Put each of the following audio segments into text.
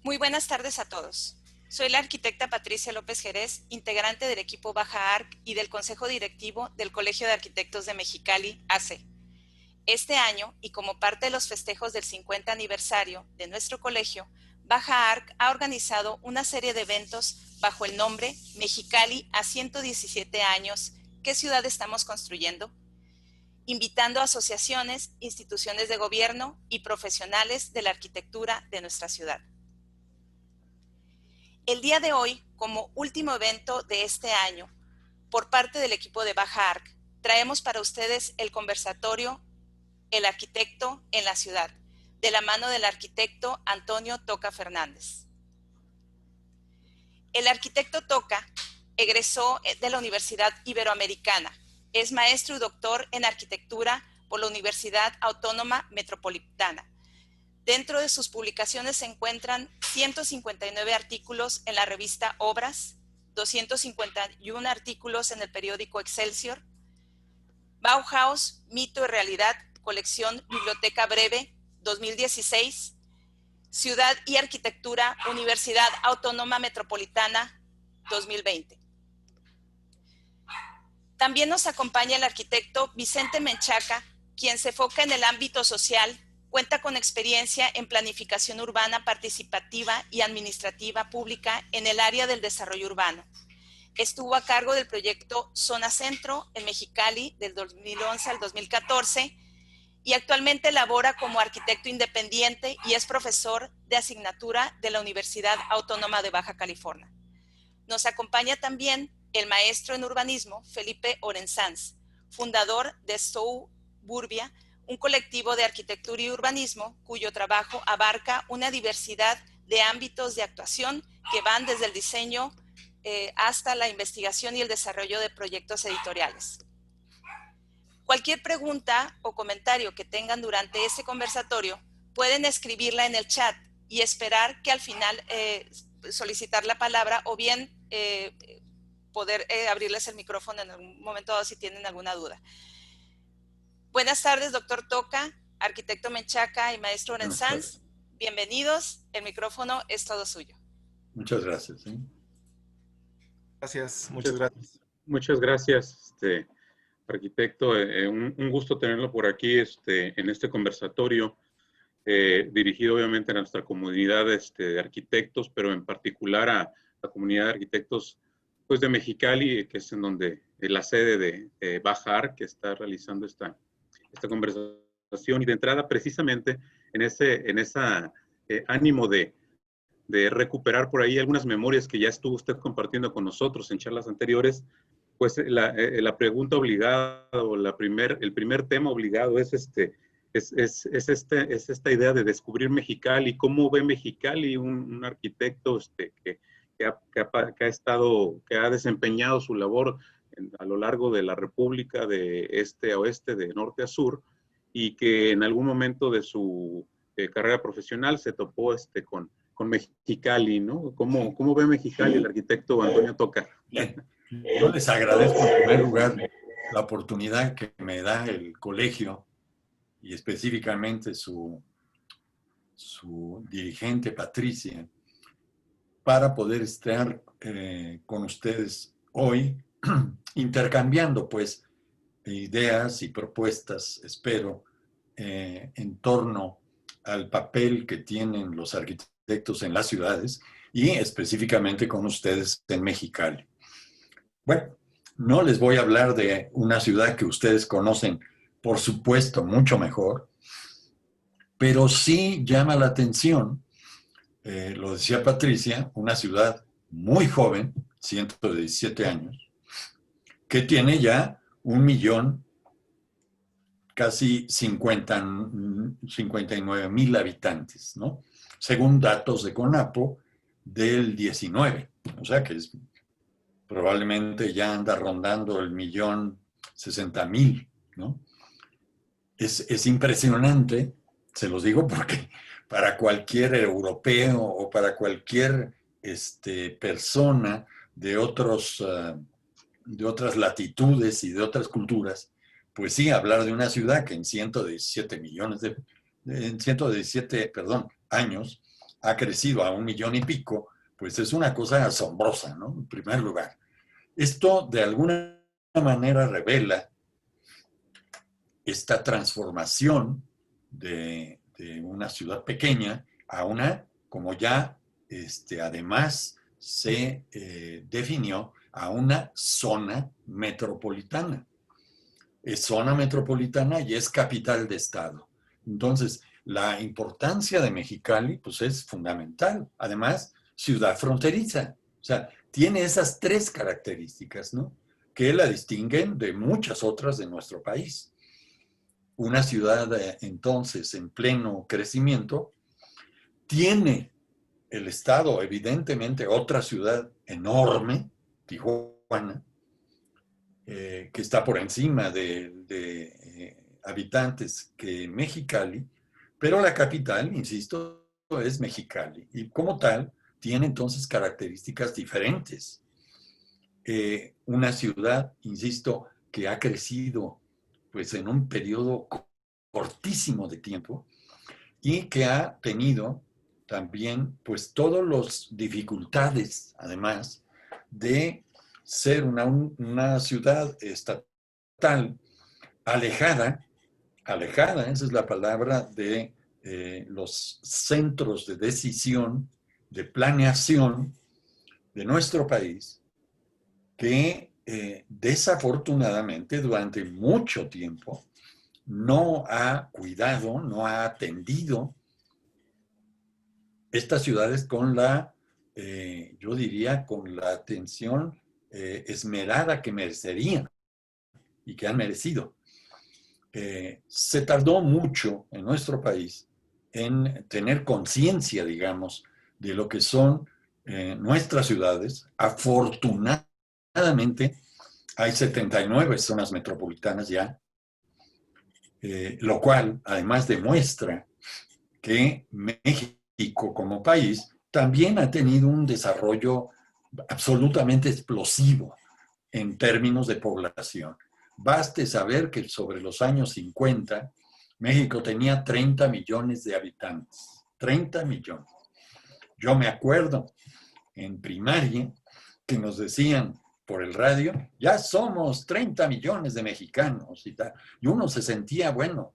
Muy buenas tardes a todos. Soy la arquitecta Patricia López Jerez, integrante del equipo Baja Arc y del Consejo Directivo del Colegio de Arquitectos de Mexicali, AC. Este año, y como parte de los festejos del 50 aniversario de nuestro colegio, Baja Arc ha organizado una serie de eventos bajo el nombre Mexicali a 117 años. ¿Qué ciudad estamos construyendo?, invitando a asociaciones, instituciones de gobierno y profesionales de la arquitectura de nuestra ciudad. El día de hoy, como último evento de este año, por parte del equipo de Baja Arc, traemos para ustedes el conversatorio El arquitecto en la ciudad, de la mano del arquitecto Antonio Toca Fernández. El arquitecto Toca egresó de la Universidad Iberoamericana. Es maestro y doctor en arquitectura por la Universidad Autónoma Metropolitana. Dentro de sus publicaciones se encuentran 159 artículos en la revista Obras, 251 artículos en el periódico Excelsior, Bauhaus, Mito y Realidad, colección Biblioteca Breve, 2016, Ciudad y Arquitectura, Universidad Autónoma Metropolitana, 2020. También nos acompaña el arquitecto Vicente Menchaca, quien se enfoca en el ámbito social. Cuenta con experiencia en planificación urbana participativa y administrativa pública en el área del desarrollo urbano. Estuvo a cargo del proyecto Zona Centro en Mexicali del 2011 al 2014 y actualmente labora como arquitecto independiente y es profesor de asignatura de la Universidad Autónoma de Baja California. Nos acompaña también el maestro en urbanismo Felipe Orensanz, fundador de Suburbia, un colectivo de arquitectura y urbanismo cuyo trabajo abarca una diversidad de ámbitos de actuación que van desde el diseño hasta la investigación y el desarrollo de proyectos editoriales. Cualquier pregunta o comentario que tengan durante este conversatorio pueden escribirla en el chat y esperar que al final solicitar la palabra o bien poder abrirles el micrófono en algún momento dado si tienen alguna duda. Buenas tardes, doctor Toca, arquitecto Menchaca y maestro Orensanz. Bienvenidos, el micrófono es todo suyo. Muchas gracias. Gracias, muchas gracias. Muchas gracias, arquitecto. Un gusto tenerlo por aquí en este conversatorio, dirigido obviamente a nuestra comunidad de arquitectos, pero en particular a la comunidad de arquitectos pues, de Mexicali, que es en donde la sede de Baja Arc, que está realizando esta conversación. Y de entrada, precisamente, en ese ánimo de recuperar por ahí algunas memorias que ya estuvo usted compartiendo con nosotros en charlas anteriores, pues la pregunta obligada o el primer tema obligado es esta idea de descubrir Mexicali. ¿Cómo ve Mexicali un arquitecto que ha desempeñado su labor a lo largo de la República de este a oeste, de norte a sur, y que en algún momento de su carrera profesional se topó con Mexicali, ¿no? ¿Cómo ve Mexicali el arquitecto Antonio Toca? Bien. Yo les agradezco en primer lugar la oportunidad que me da el colegio y específicamente su dirigente Patricia para poder estar con ustedes hoy intercambiando pues ideas y propuestas, espero, en torno al papel que tienen los arquitectos en las ciudades y específicamente con ustedes en Mexicali. Bueno, no les voy a hablar de una ciudad que ustedes conocen, por supuesto, mucho mejor, pero sí llama la atención, lo decía Patricia, una ciudad muy joven, 117 años, que tiene ya 1 millón, casi 59,000 habitantes, ¿no? Según datos de CONAPO del 19, o sea que probablemente ya anda rondando el 1,060,000, ¿no? Es impresionante, se los digo porque para cualquier europeo o para cualquier persona de otras latitudes y de otras culturas, pues sí, hablar de una ciudad que en 117 años ha crecido a 1 millón y pico, pues es una cosa asombrosa, ¿no? En primer lugar. Esto de alguna manera revela esta transformación de una ciudad pequeña a una, como ya además se definió, a una zona metropolitana. Es zona metropolitana y es capital de estado. Entonces, la importancia de Mexicali, pues es fundamental. Además, ciudad fronteriza. O sea, tiene esas 3 características, ¿no? Que la distinguen de muchas otras de nuestro país. Una ciudad, entonces, en pleno crecimiento, tiene el estado, evidentemente, otra ciudad enorme, Tijuana, que está por encima de habitantes que Mexicali, pero la capital, insisto, es Mexicali. Y como tal, tiene entonces características diferentes. Una ciudad, insisto, que ha crecido pues en un periodo cortísimo de tiempo y que ha tenido también pues todas las dificultades, además, de ser una ciudad estatal alejada, esa es la palabra, de los centros de decisión, de planeación de nuestro país, que desafortunadamente durante mucho tiempo no ha cuidado, no ha atendido estas ciudades con yo diría, con la atención esmerada que merecerían y que han merecido. Se tardó mucho en nuestro país en tener conciencia, digamos, de lo que son nuestras ciudades. Afortunadamente, hay 79 zonas metropolitanas ya, lo cual además demuestra que México como país también ha tenido un desarrollo absolutamente explosivo en términos de población. Baste saber que sobre los años 50, México tenía 30 millones de habitantes. 30 millones. Yo me acuerdo en primaria que nos decían por el radio, ya somos 30 millones de mexicanos y tal. Y uno se sentía, bueno,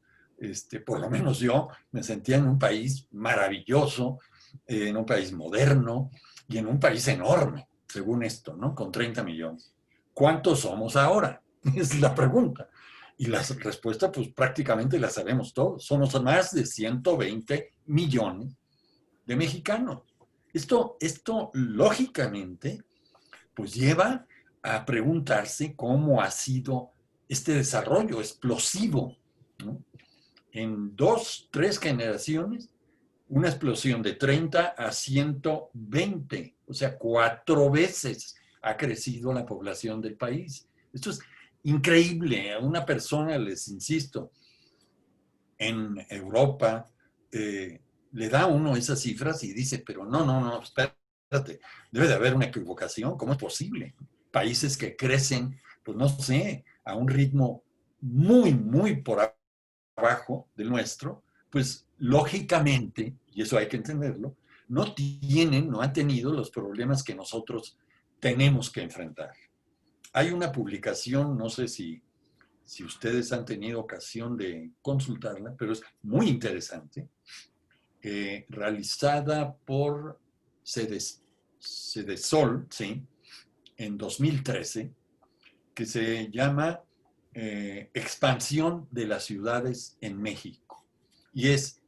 por lo menos yo me sentía en un país maravilloso, en un país moderno y en un país enorme, según esto, ¿no? Con 30 millones. ¿Cuántos somos ahora? Es la pregunta. Y la respuesta, pues prácticamente la sabemos todos. Somos más de 120 millones de mexicanos. Esto lógicamente, pues lleva a preguntarse cómo ha sido este desarrollo explosivo, ¿no? En 2, 3 generaciones, una explosión de 30 a 120, o sea, 4 veces ha crecido la población del país. Esto es increíble. A una persona, les insisto, en Europa, le da a uno esas cifras y dice, pero no, espérate, debe de haber una equivocación, ¿cómo es posible? Países que crecen, pues no sé, a un ritmo muy por abajo del nuestro, pues lógicamente, y eso hay que entenderlo, no han tenido los problemas que nosotros tenemos que enfrentar. Hay una publicación, no sé si ustedes han tenido ocasión de consultarla, pero es muy interesante, realizada por Cedesol, ¿sí? En 2013, que se llama Expansión de las ciudades en México. Y es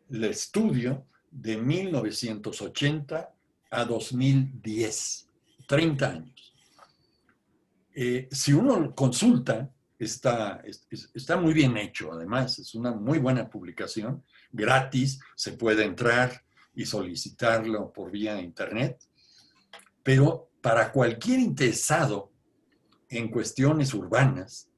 el estudio de 1980 a 2010, 30 años. Si uno consulta, está muy bien hecho, además, es una muy buena publicación, gratis, se puede entrar y solicitarlo por vía internet, pero para cualquier interesado en cuestiones urbanas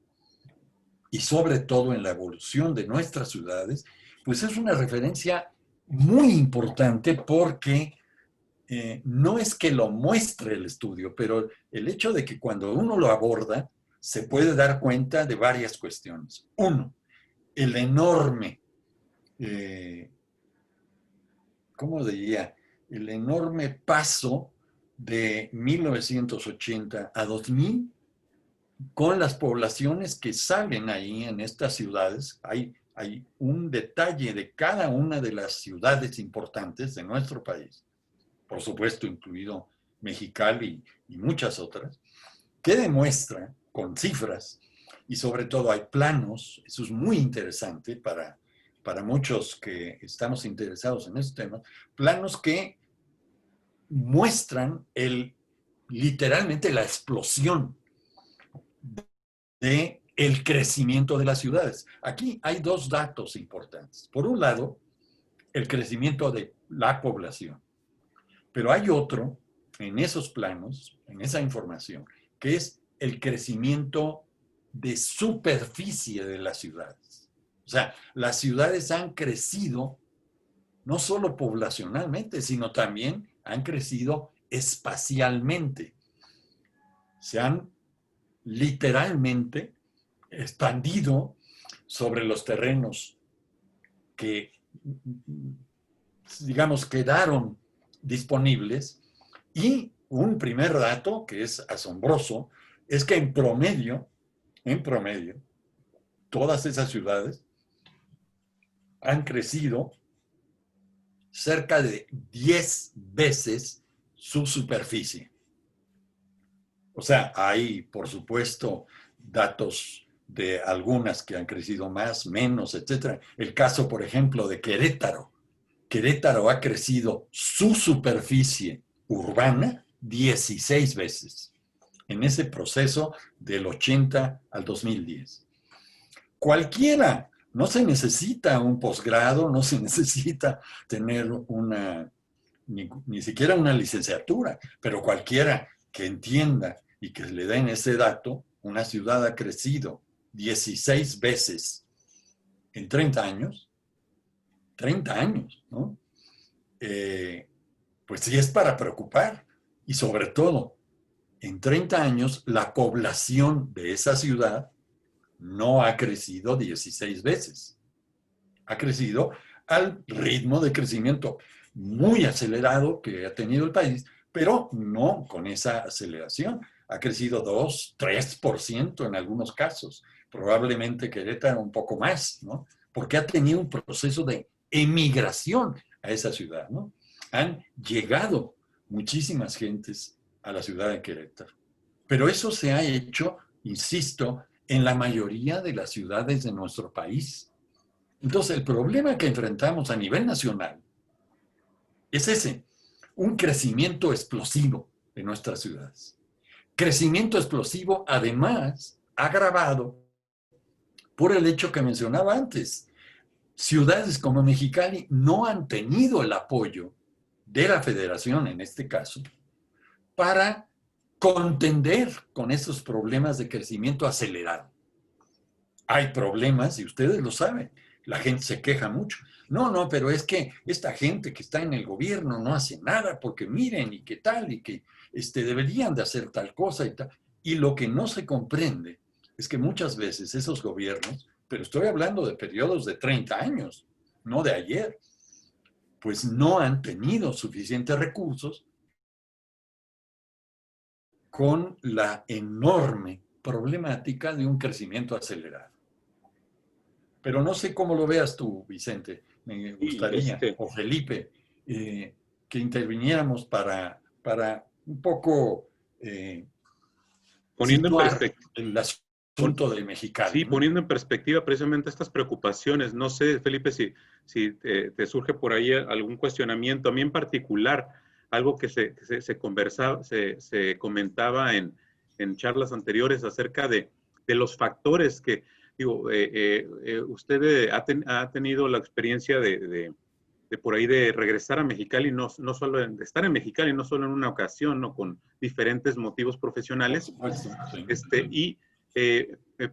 y sobre todo en la evolución de nuestras ciudades, pues es una referencia muy importante porque no es que lo muestre el estudio, pero el hecho de que cuando uno lo aborda, se puede dar cuenta de varias cuestiones. Uno, el enorme ¿cómo diría? El enorme paso de 1980 a 2000 con las poblaciones que salen ahí en estas ciudades. Hay un detalle de cada una de las ciudades importantes de nuestro país, por supuesto incluido Mexicali y muchas otras, que demuestra con cifras y sobre todo hay planos, eso es muy interesante para muchos que estamos interesados en este tema, planos que muestran literalmente la explosión del crecimiento de las ciudades. Aquí hay dos datos importantes. Por un lado, el crecimiento de la población, pero hay otro en esos planos, en esa información, que es el crecimiento de superficie de las ciudades. O sea, las ciudades han crecido no solo poblacionalmente, sino también han crecido espacialmente. Se han literalmente expandido sobre los terrenos que, digamos, quedaron disponibles. Y un primer dato que es asombroso es que en promedio, todas esas ciudades han crecido cerca de 10 veces su superficie. O sea, hay, por supuesto, datos de algunas que han crecido más, menos, etc. El caso, por ejemplo, de Querétaro. Querétaro ha crecido su superficie urbana 16 veces en ese proceso del 80 al 2010. Cualquiera, no se necesita un posgrado, no se necesita tener ni siquiera una licenciatura, pero cualquiera que entienda y que le den ese dato, una ciudad ha crecido 16 veces en 30 años, ¿no? Pues sí es para preocupar. Y sobre todo, en 30 años, la población de esa ciudad no ha crecido 16 veces. Ha crecido al ritmo de crecimiento muy acelerado que ha tenido el país, pero no con esa aceleración. Ha crecido 2, 3% en algunos casos. Probablemente Querétaro un poco más, ¿no? Porque ha tenido un proceso de emigración a esa ciudad, ¿no? Han llegado muchísimas gentes a la ciudad de Querétaro. Pero eso se ha hecho, insisto, en la mayoría de las ciudades de nuestro país. Entonces, el problema que enfrentamos a nivel nacional es ese, un crecimiento explosivo de nuestras ciudades. Crecimiento explosivo, además, agravado por el hecho que mencionaba antes. Ciudades como Mexicali no han tenido el apoyo de la federación, en este caso, para contender con esos problemas de crecimiento acelerado. Hay problemas, y ustedes lo saben, la gente se queja mucho. No, pero es que esta gente que está en el gobierno no hace nada porque miren y qué tal, y que deberían de hacer tal cosa y tal. Y lo que no se comprende es que muchas veces esos gobiernos, pero estoy hablando de periodos de 30 años, no de ayer, pues no han tenido suficientes recursos con la enorme problemática de un crecimiento acelerado. Pero no sé cómo lo veas tú, Vicente. Me gustaría, o Felipe, que interviniéramos para un poco poniendo en perspectiva el asunto de Mexicali. Sí, ¿no? Poniendo en perspectiva precisamente estas preocupaciones. No sé, Felipe, si te surge por ahí algún cuestionamiento. A mí en particular, algo que se comentaba en charlas anteriores acerca de los factores que, digo, usted ha tenido la experiencia de por ahí de regresar a Mexicali, no solo de estar en Mexicali, no solo en una ocasión, no con diferentes motivos profesionales. Sí.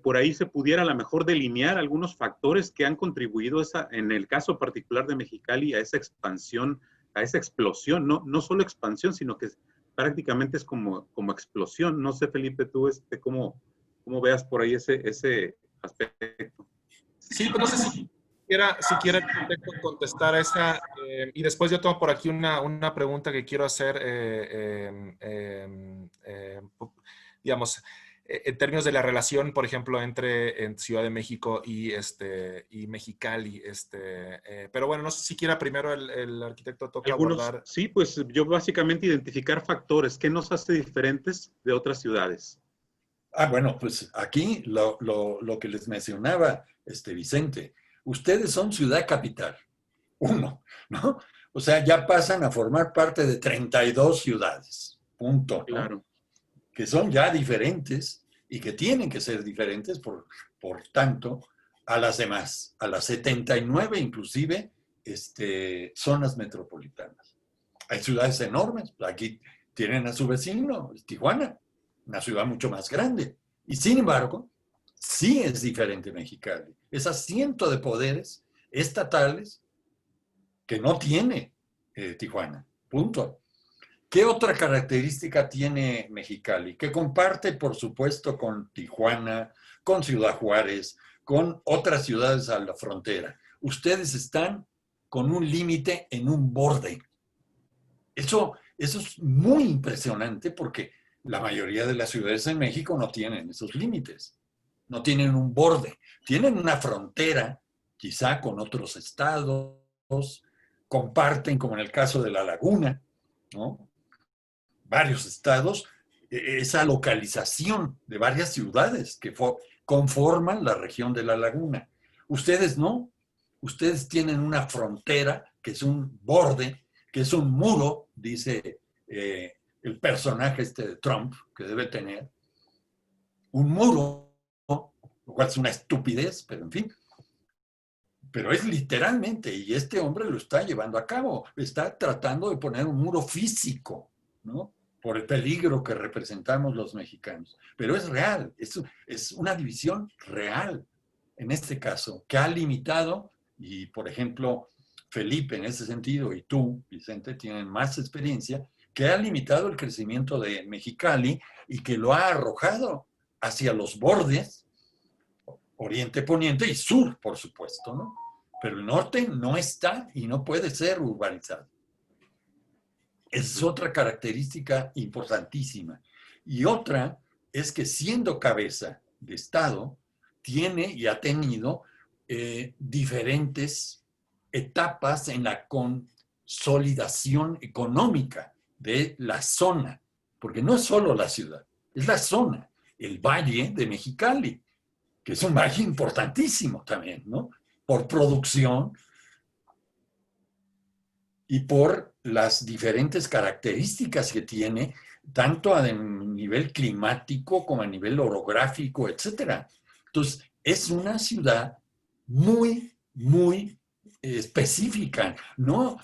Por ahí se pudiera a lo mejor delinear algunos factores que han contribuido en el caso particular de Mexicali a esa expansión, a esa explosión, no solo expansión, sino que prácticamente es como explosión. No sé, Felipe, tú cómo veas por ahí ese aspecto. Sí, pues no sé si quiera contestar a esa Y después yo tengo por aquí una pregunta que quiero hacer, digamos, en términos de la relación, por ejemplo, en Ciudad de México y Mexicali. Pero bueno, no sé si quiera primero el arquitecto toca abordar. Sí, pues yo básicamente identificar factores. ¿Qué nos hace diferentes de otras ciudades? Bueno, pues aquí lo que les mencionaba Vicente, ustedes son ciudad capital, uno, ¿no? O sea, ya pasan a formar parte de 32 ciudades, punto, ¿no? Claro. Que son ya diferentes y que tienen que ser diferentes, por tanto, a las demás, a las 79 inclusive zonas metropolitanas. Hay ciudades enormes, aquí tienen a su vecino, Tijuana, una ciudad mucho más grande. Y sin embargo, sí es diferente Mexicali. Es asiento de poderes estatales que no tiene Tijuana. Punto. ¿Qué otra característica tiene Mexicali? Que comparte, por supuesto, con Tijuana, con Ciudad Juárez, con otras ciudades a la frontera. Ustedes están con un límite en un borde. Eso es muy impresionante porque la mayoría de las ciudades en México no tienen esos límites. No tienen un borde. Tienen una frontera, quizá con otros estados, comparten, como en el caso de La Laguna, ¿no? Varios estados, esa localización de varias ciudades que conforman la región de La Laguna. Ustedes no. Ustedes tienen una frontera que es un borde, que es un muro, dice el personaje de Trump, que debe tener. Un muro, lo cual es una estupidez, pero en fin. Pero es literalmente, y este hombre lo está llevando a cabo. Está tratando de poner un muro físico, ¿no? Por el peligro que representamos los mexicanos. Pero es real, es una división real, en este caso, que ha limitado, y por ejemplo, Felipe en ese sentido, y tú, Vicente, tienen más experiencia, que ha limitado el crecimiento de Mexicali y que lo ha arrojado hacia los bordes, oriente, poniente y sur, por supuesto, ¿no? Pero el norte no está y no puede ser urbanizado. Es otra característica importantísima. Y otra es que siendo cabeza de Estado, tiene y ha tenido diferentes etapas en la consolidación económica de la zona, porque no es solo la ciudad, es la zona, el Valle de Mexicali, que es un valle importantísimo también, ¿no? Por producción y por las diferentes características que tiene, tanto a nivel climático como a nivel orográfico, etc. Entonces, es una ciudad muy, muy específica, ¿no?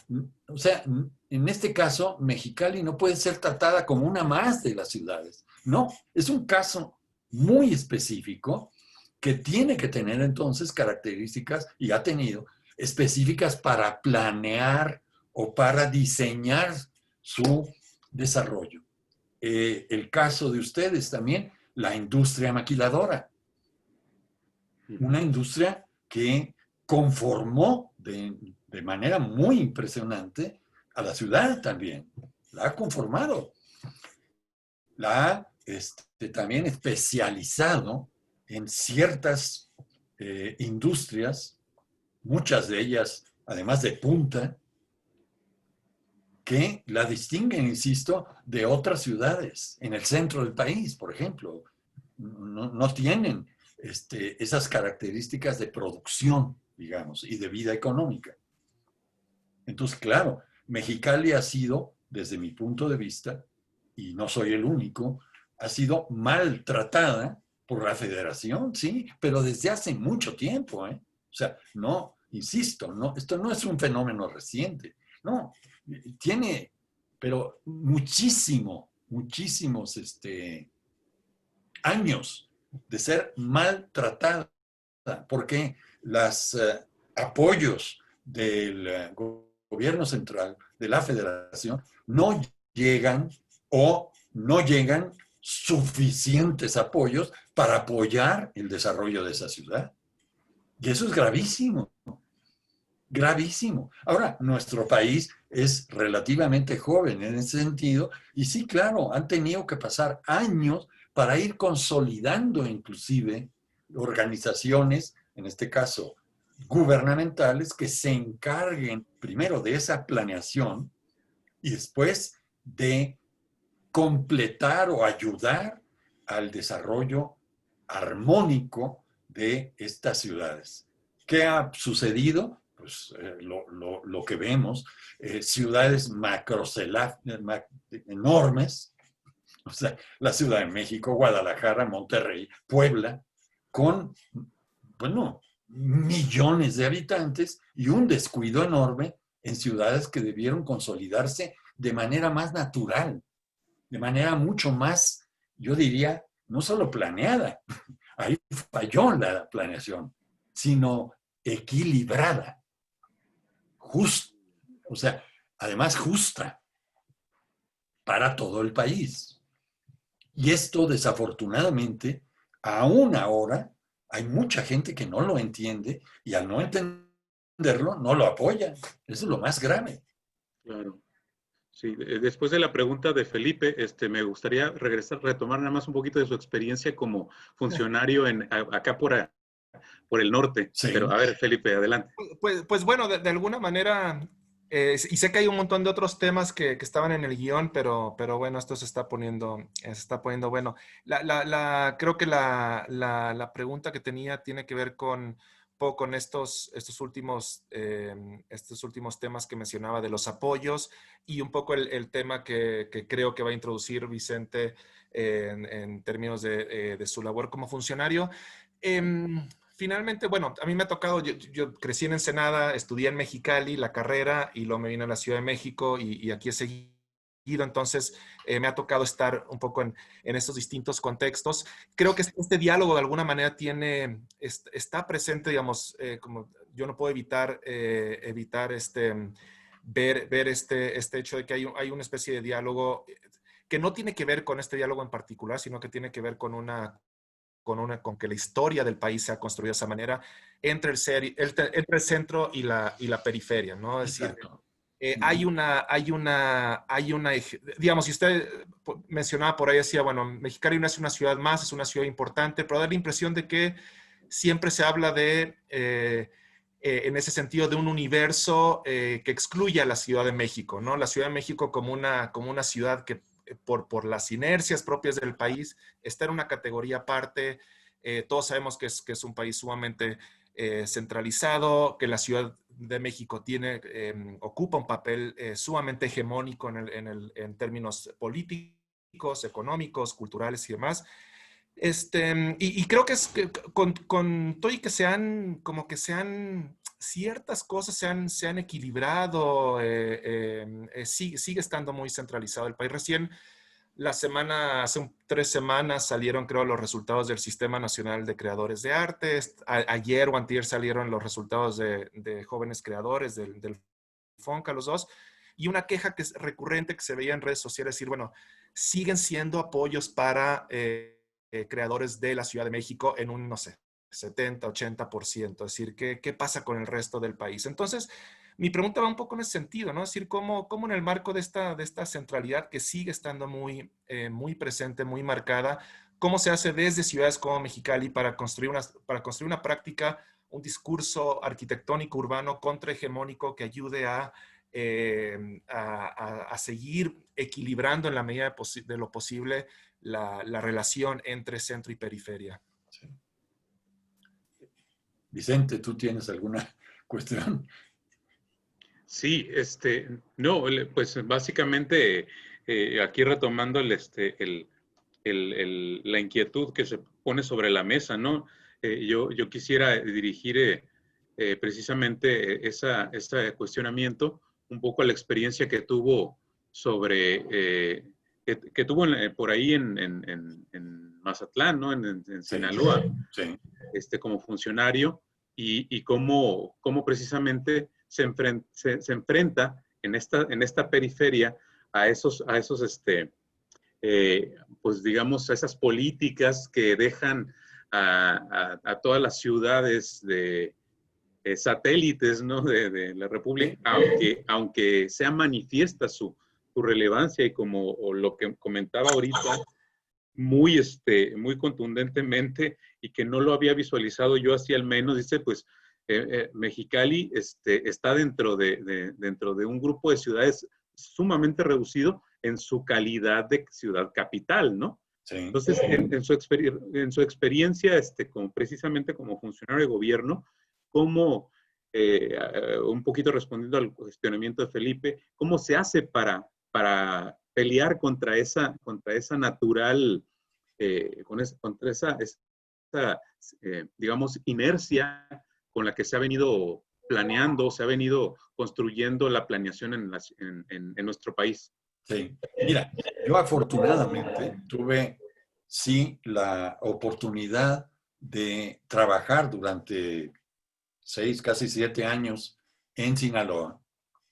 O sea, en este caso, Mexicali no puede ser tratada como una más de las ciudades, no, es un caso muy específico que tiene que tener entonces características, y ha tenido, específicas para planear o para diseñar su desarrollo. El caso de ustedes también, la industria maquiladora. Una industria que conformó de manera muy impresionante a la ciudad también. La ha conformado. La ha también especializado en ciertas industrias, muchas de ellas, además de punta, que la distinguen, insisto, de otras ciudades en el centro del país, por ejemplo. No tienen esas características de producción, digamos, y de vida económica. Entonces, claro, Mexicali ha sido, desde mi punto de vista, y no soy el único, ha sido maltratada por la federación, sí, pero desde hace mucho tiempo, ¿eh? O sea, no, insisto, no, esto no es un fenómeno reciente, no, tiene, pero muchísimos años de ser maltratada, porque los apoyos del gobierno central, de la federación, no llegan o no llegan suficientes apoyos para apoyar el desarrollo de esa ciudad. Y eso es gravísimo. gravísimo. Ahora, nuestro país es relativamente joven en ese sentido y sí, claro, han tenido que pasar años para ir consolidando inclusive organizaciones, en este caso gubernamentales, que se encarguen primero de esa planeación y después de completar o ayudar al desarrollo armónico de estas ciudades. ¿Qué ha sucedido? Pues lo que vemos, ciudades enormes, o sea, la Ciudad de México, Guadalajara, Monterrey, Puebla, con, bueno, millones de habitantes y un descuido enorme en ciudades que debieron consolidarse de manera más natural, de manera mucho más, yo diría, no solo planeada, ahí falló la planeación, sino equilibrada, justa, o sea, además justa para todo el país. Y esto, desafortunadamente, aún ahora, hay mucha gente que no lo entiende y al no entenderlo, no lo apoya. Eso es lo más grave. Claro. Sí, después de la pregunta de Felipe, me gustaría retomar nada más un poquito de su experiencia como funcionario acá por el norte. Sí. Pero a ver, Felipe, adelante. Pues bueno, de alguna manera, y sé que hay un montón de otros temas que estaban en el guión, pero bueno, esto se está poniendo bueno. Creo que la pregunta que tenía tiene que ver con estos últimos temas que mencionaba de los apoyos y un poco el tema que creo que va a introducir Vicente en términos de su labor como funcionario. Finalmente, bueno, a mí me ha tocado, yo crecí en Ensenada, estudié en Mexicali la carrera y luego me vine a la Ciudad de México y aquí he seguido. Entonces, me ha tocado estar un poco en estos distintos contextos. Creo que este diálogo de alguna manera está presente, digamos, como yo no puedo evitar ver este hecho de que hay una especie de diálogo que no tiene que ver con este diálogo en particular, sino que tiene que ver con que la historia del país se ha construido de esa manera entre el centro y la periferia, ¿no? Es decir, digamos, si usted mencionaba por ahí, decía, bueno, Mexicali no es una ciudad más, es una ciudad importante, pero da la impresión de que siempre se habla en ese sentido, de un universo que excluye a la Ciudad de México, ¿no? La Ciudad de México como una ciudad que por las inercias propias del país, está en una categoría aparte. Todos sabemos que es un país sumamente centralizado, que la Ciudad de México ocupa un papel sumamente hegemónico en términos políticos, económicos, culturales y demás. Y creo que es que con todo y que ciertas cosas se han equilibrado, sigue estando muy centralizado el país. Recién hace 3 semanas salieron, creo, los resultados del Sistema Nacional de Creadores de Arte. Ayer o antier salieron los resultados de jóvenes creadores del FONCA, los dos. Y una queja que es recurrente que se veía en redes sociales, decir, bueno, siguen siendo apoyos para creadores de la Ciudad de México en un, no sé, 70, 80%. Es decir, ¿qué pasa con el resto del país? Entonces, mi pregunta va un poco en ese sentido, ¿no? Es decir, ¿cómo en el marco de esta centralidad que sigue estando muy presente, muy marcada, cómo se hace desde ciudades como Mexicali para construir una práctica, un discurso arquitectónico urbano contrahegemónico que ayude a seguir equilibrando en la medida de lo posible la relación entre centro y periferia? Sí. Vicente, ¿tú tienes alguna cuestión? Sí, no, pues básicamente aquí retomando la inquietud que se pone sobre la mesa, ¿no? Yo quisiera dirigir precisamente ese cuestionamiento un poco a la experiencia que tuvo que tuvo por ahí en Mazatlán, ¿no? En Sinaloa, Sí. como funcionario y cómo precisamente se enfrenta en esta periferia a esos pues digamos, a esas políticas que dejan a todas las ciudades satélites, ¿no? de la República, aunque sea manifiesta su relevancia y como o lo que comentaba ahorita, muy, muy contundentemente y que no lo había visualizado yo así al menos, dice, pues Mexicali está dentro de un grupo de ciudades sumamente reducido en su calidad de ciudad capital, ¿no? Sí. Entonces, en su experiencia, precisamente como funcionario de gobierno, como un poquito respondiendo al cuestionamiento de Felipe, ¿cómo se hace para pelear contra esa natural, contra esa digamos, inercia con la que se ha venido planeando, se ha venido construyendo la planeación en nuestro país? Sí, mira, yo afortunadamente tuve, sí, la oportunidad de trabajar durante 6, casi 7 años en Sinaloa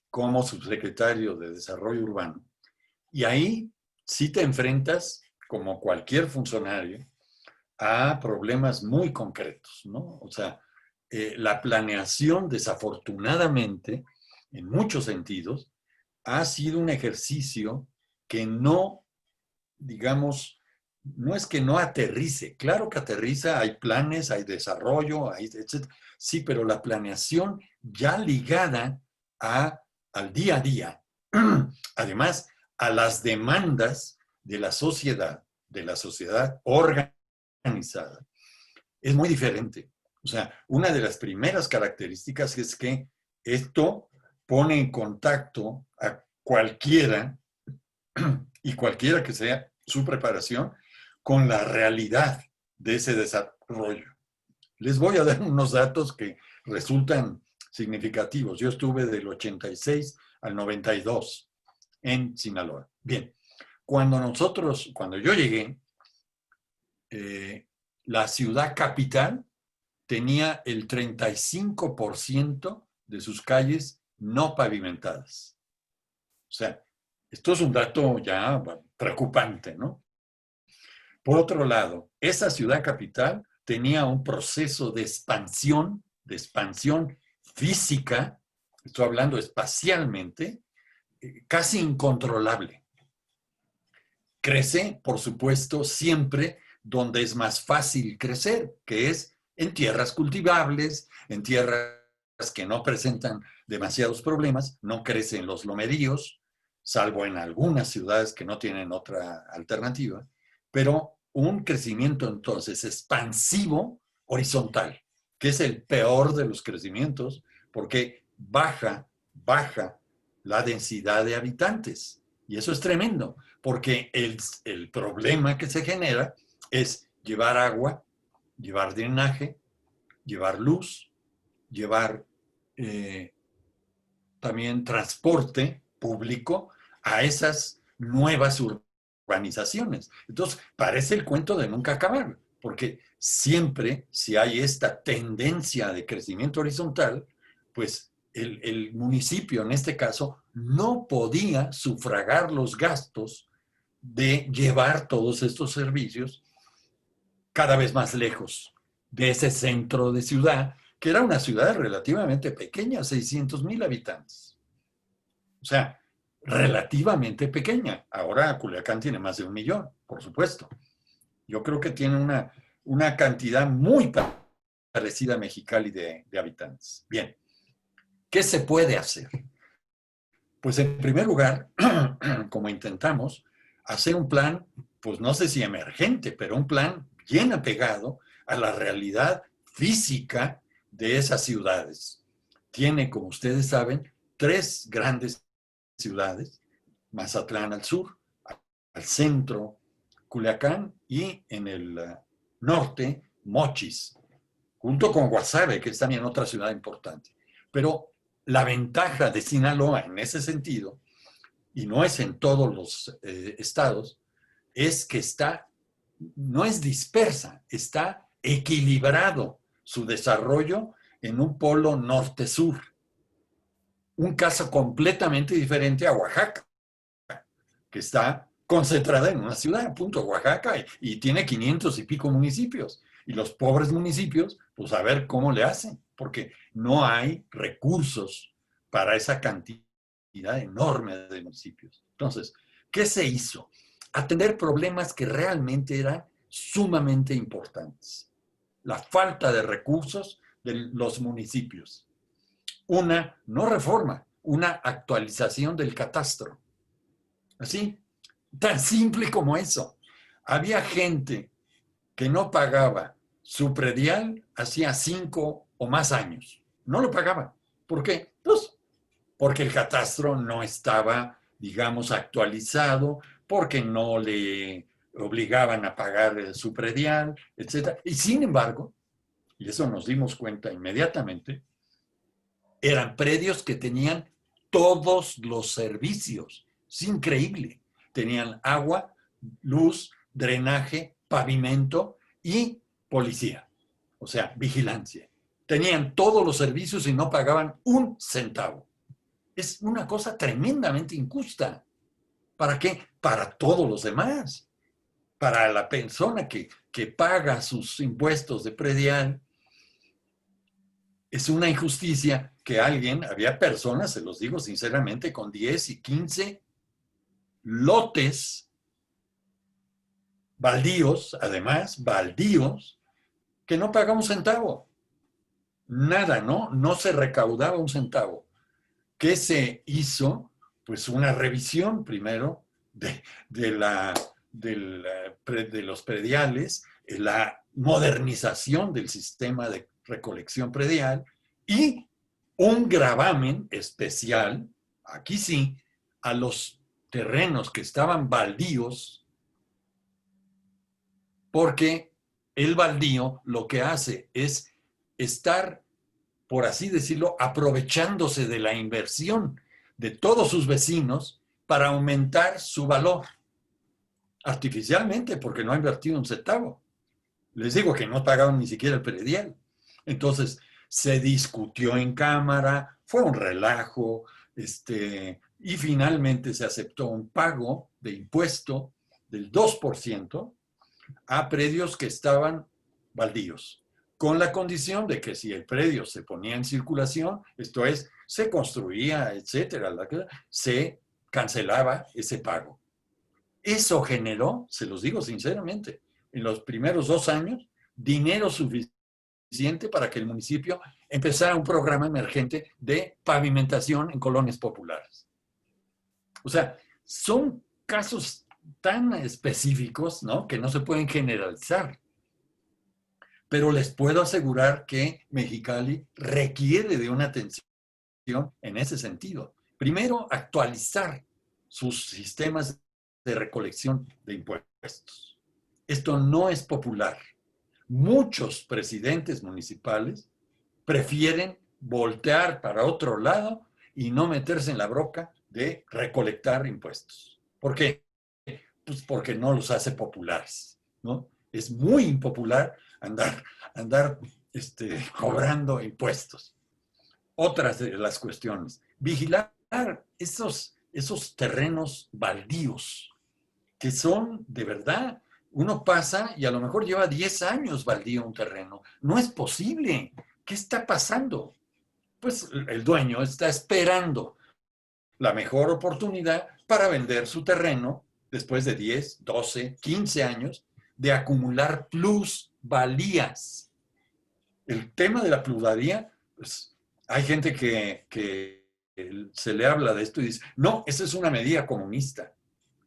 como subsecretario de Desarrollo Urbano. Y ahí sí te enfrentas, como cualquier funcionario, a problemas muy concretos, ¿no? O sea, la planeación, desafortunadamente, en muchos sentidos, ha sido un ejercicio que no, digamos, no es que no aterrice, claro que aterriza, hay planes, hay desarrollo, hay etc. Sí, pero la planeación ya ligada al día a día, además a las demandas de la sociedad organizada, es muy diferente. O sea, una de las primeras características es que esto pone en contacto a cualquiera, y cualquiera que sea su preparación, con la realidad de ese desarrollo. Les voy a dar unos datos que resultan significativos. Yo estuve del 86 al 92 en Sinaloa. Bien, cuando yo llegué, la ciudad capital tenía el 35% de sus calles no pavimentadas. O sea, esto es un dato ya preocupante, ¿no? Por otro lado, esa ciudad capital tenía un proceso de expansión física, estoy hablando espacialmente, casi incontrolable. Crece, por supuesto, siempre donde es más fácil crecer, que es en tierras cultivables, en tierras que no presentan demasiados problemas, no crecen los lomeríos, salvo en algunas ciudades que no tienen otra alternativa, pero un crecimiento entonces expansivo horizontal, que es el peor de los crecimientos, porque baja la densidad de habitantes. Y eso es tremendo, porque el problema que se genera es llevar agua, llevar drenaje, llevar luz, llevar también transporte público a esas nuevas urbanizaciones. Entonces, parece el cuento de nunca acabar, porque siempre, si hay esta tendencia de crecimiento horizontal, pues el municipio, en este caso, no podía sufragar los gastos de llevar todos estos servicios cada vez más lejos de ese centro de ciudad, que era una ciudad relativamente pequeña, 600,000 habitantes. O sea, relativamente pequeña. Ahora Culiacán tiene más de 1,000,000, por supuesto. Yo creo que tiene una cantidad muy parecida a Mexicali de habitantes. Bien, ¿qué se puede hacer? Pues en primer lugar, como intentamos, hacer un plan, pues no sé si emergente, pero un plan bien apegado a la realidad física de esas ciudades. Tiene, como ustedes saben, 3 grandes ciudades: Mazatlán al sur, al centro Culiacán y en el norte Mochis, junto con Guasave, que es también otra ciudad importante. Pero la ventaja de Sinaloa en ese sentido, y no es en todos los estados, es que no es dispersa, está equilibrado su desarrollo en un polo norte-sur. Un caso completamente diferente a Oaxaca, que está concentrada en una ciudad, punto, Oaxaca, y tiene 500 y pico municipios. Y los pobres municipios, pues a ver cómo le hacen, porque no hay recursos para esa cantidad enorme de municipios. Entonces, ¿qué se hizo? Atender problemas que realmente eran sumamente importantes. La falta de recursos de los municipios. Una, no reforma, una actualización del catastro. Así, tan simple como eso. Había gente que no pagaba su predial hacía 5 o más años. No lo pagaba. ¿Por qué? Pues porque el catastro no estaba, digamos, actualizado, porque no le obligaban a pagar su predial, etc. Y sin embargo, y eso nos dimos cuenta inmediatamente, eran predios que tenían todos los servicios. Es increíble. Tenían agua, luz, drenaje, pavimento y policía. O sea, vigilancia. Tenían todos los servicios y no pagaban un centavo. Es una cosa tremendamente injusta. ¿Para qué? Para todos los demás. Para la persona que paga sus impuestos de predial. Es una injusticia que había personas, se los digo sinceramente, con 10 y 15 lotes baldíos, además, baldíos, que no pagaban un centavo. Nada, ¿no? No se recaudaba un centavo. ¿Qué se hizo? Pues una revisión primero de los prediales, la modernización del sistema de recolección predial y un gravamen especial, aquí sí, a los terrenos que estaban baldíos, porque el baldío lo que hace es estar, por así decirlo, aprovechándose de la inversión de todos sus vecinos para aumentar su valor artificialmente, porque no ha invertido un centavo. Les digo que no pagaron ni siquiera el predial. Entonces, se discutió en Cámara, fue un relajo, y finalmente se aceptó un pago de impuesto del 2% a predios que estaban baldíos, con la condición de que si el predio se ponía en circulación, esto es, se construía, etcétera, se cancelaba ese pago. Eso generó, se los digo sinceramente, en los primeros 2 años, dinero suficiente para que el municipio empezara un programa emergente de pavimentación en colonias populares. O sea, son casos tan específicos, ¿no?, que no se pueden generalizar. Pero les puedo asegurar que Mexicali requiere de una atención en ese sentido. Primero, actualizar sus sistemas de recolección de impuestos. Esto no es popular. Muchos presidentes municipales prefieren voltear para otro lado y no meterse en la bronca de recolectar impuestos. ¿Por qué? Pues porque no los hace populares, ¿no? Es muy impopular andar cobrando impuestos. Otras de las cuestiones. Vigilar esos terrenos baldíos, que son de verdad, uno pasa y a lo mejor lleva 10 años baldío un terreno. No es posible. ¿Qué está pasando? Pues el dueño está esperando la mejor oportunidad para vender su terreno después de 10, 12, 15 años de acumular plusvalías. El tema de la plusvalía, pues hay gente que se le habla de esto y dice, no, esa es una medida comunista.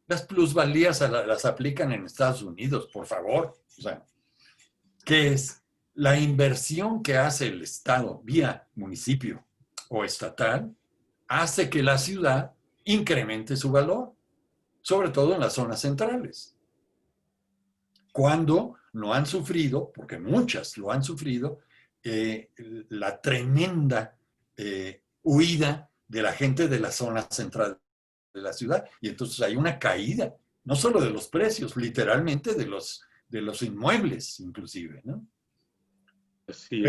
Las plusvalías las aplican en Estados Unidos, por favor. O sea, ¿qué es? La inversión que hace el Estado vía municipio o estatal hace que la ciudad incremente su valor, sobre todo en las zonas centrales. Cuando no han sufrido, porque muchas lo han sufrido, la tremenda huida de la gente de la zona central de la ciudad. Y entonces hay una caída, no solo de los precios, literalmente de los inmuebles inclusive, ¿no? Así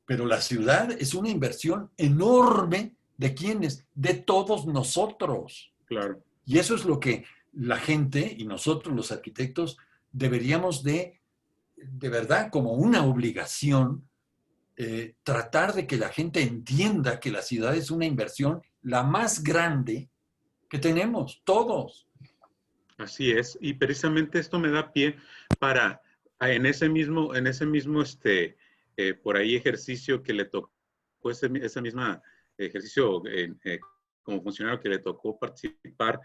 pero la ciudad es una inversión enorme. ¿De quiénes? De todos nosotros. Claro. Y eso es lo que la gente y nosotros los arquitectos deberíamos de verdad, como una obligación, tratar de que la gente entienda que la ciudad es una inversión la más grande que tenemos, todos. Así es, y precisamente esto me da pie para, en ese mismo, por ahí ejercicio que le tocó, ese mismo ejercicio como funcionario que le tocó participar,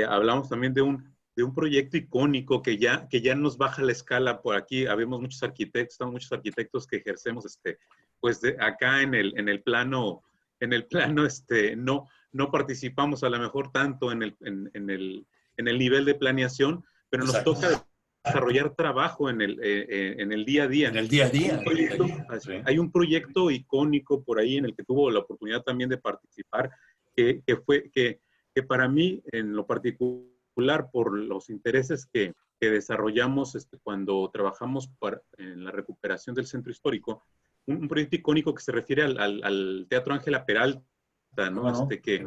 hablamos también de un proyecto icónico que ya nos baja la escala. Por aquí habemos muchos arquitectos que ejercemos, pues acá en el plano, no participamos a lo mejor tanto en el nivel de planeación, pero nos Exacto. toca desarrollar trabajo en el día a día. En el día a día. Sí. Hay un proyecto icónico por ahí en el que tuvo la oportunidad también de participar, que para mí, en lo particular, por los intereses que desarrollamos cuando trabajamos en la recuperación del centro histórico, un proyecto icónico que se refiere al Teatro Ángela Peralta, ¿no? No, que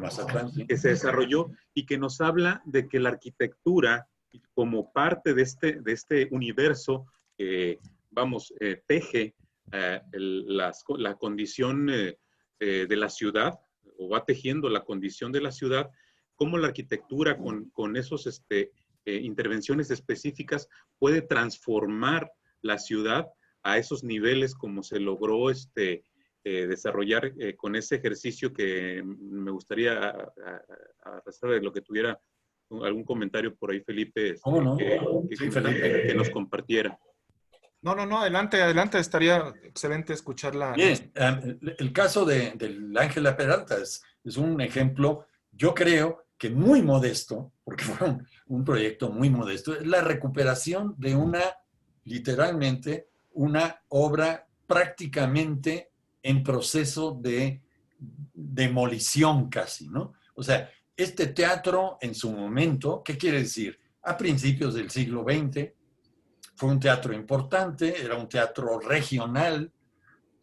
se desarrolló y que nos habla de que la arquitectura, como parte de este universo, teje la condición de la ciudad, o va tejiendo la condición de la ciudad, cómo la arquitectura con esos intervenciones específicas puede transformar la ciudad a esos niveles como se logró desarrollar con ese ejercicio, que me gustaría, a reserva de lo que tuviera algún comentario por ahí, Felipe, ¿Cómo no? Sí, Felipe, que nos compartiera. No, adelante, estaría excelente escucharla. Bien, el caso del Ángela Peralta es un ejemplo, yo creo que muy modesto, porque fue un proyecto muy modesto, es la recuperación de literalmente, una obra prácticamente en proceso de demolición casi, ¿no? O sea, este teatro en su momento, ¿qué quiere decir? A principios del siglo XX, fue un teatro importante, era un teatro regional,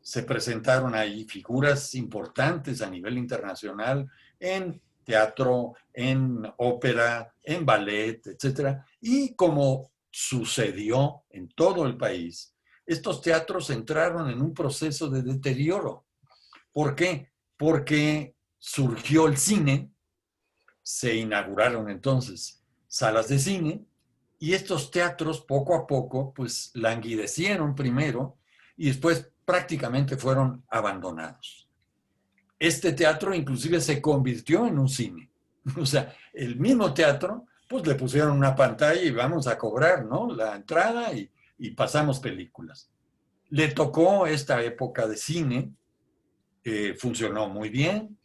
se presentaron ahí figuras importantes a nivel internacional en teatro, en ópera, en ballet, etc. Y como sucedió en todo el país, estos teatros entraron en un proceso de deterioro. ¿Por qué? Porque surgió el cine, se inauguraron entonces salas de cine, y estos teatros poco a poco pues languidecieron primero y después prácticamente fueron abandonados. Este teatro inclusive se convirtió en un cine. O sea, el mismo teatro, pues le pusieron una pantalla y vamos a cobrar, ¿no? La entrada y pasamos películas. Le tocó esta época de cine, funcionó muy bien,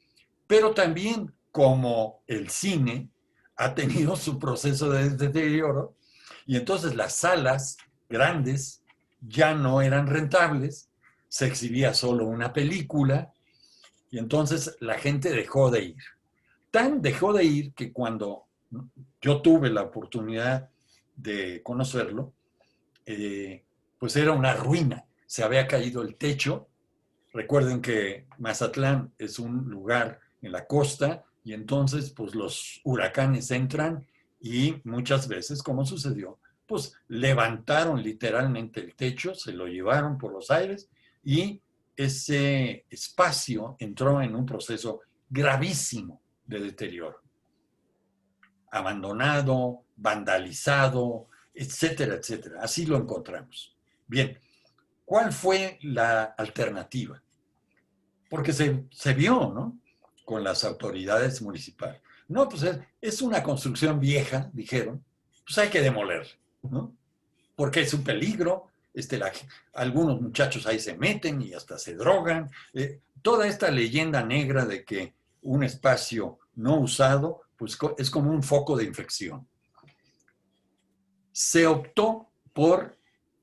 pero también como el cine ha tenido su proceso de deterioro, y entonces las salas grandes ya no eran rentables, se exhibía solo una película, y entonces la gente dejó de ir. Tan dejó de ir que cuando yo tuve la oportunidad de conocerlo, pues era una ruina. Se había caído el techo. Recuerden que Mazatlán es un lugar en la costa y entonces pues los huracanes entran y muchas veces, como sucedió, pues levantaron literalmente el techo, se lo llevaron por los aires y ese espacio entró en un proceso gravísimo de deterioro. Abandonado, vandalizado, etcétera, etcétera. Así lo encontramos. Bien, ¿cuál fue la alternativa? Porque se vio, ¿no? Con las autoridades municipales. No, pues es una construcción vieja, dijeron, pues hay que demoler, ¿no? Porque es un peligro, algunos muchachos ahí se meten y hasta se drogan. Toda esta leyenda negra de que un espacio no usado, pues es como un foco de infección. Se optó por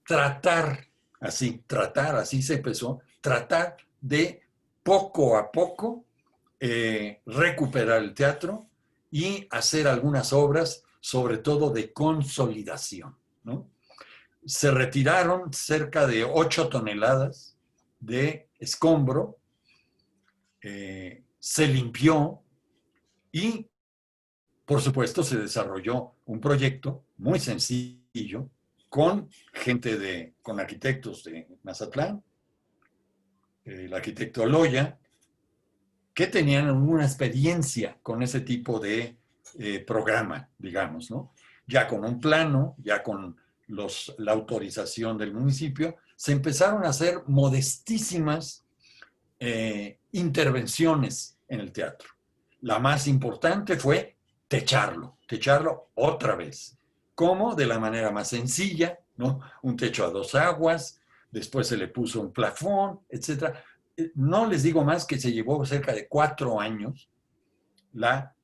tratar, así se empezó, tratar de poco a poco recuperar el teatro y hacer algunas obras, sobre todo de consolidación, ¿no? Se retiraron cerca de 8 toneladas de escombro, se limpió y, por supuesto, se desarrolló un proyecto muy sencillo con arquitectos de Mazatlán, el arquitecto Loya, que tenían una experiencia con ese tipo de programa, digamos, ¿no? Ya con un plano, ya con la autorización del municipio, se empezaron a hacer modestísimas intervenciones en el teatro. La más importante fue techarlo otra vez. ¿Cómo? De la manera más sencilla, ¿no? Un techo a 2 aguas, después se le puso un plafón, etc. No les digo más que se llevó cerca de 4 años la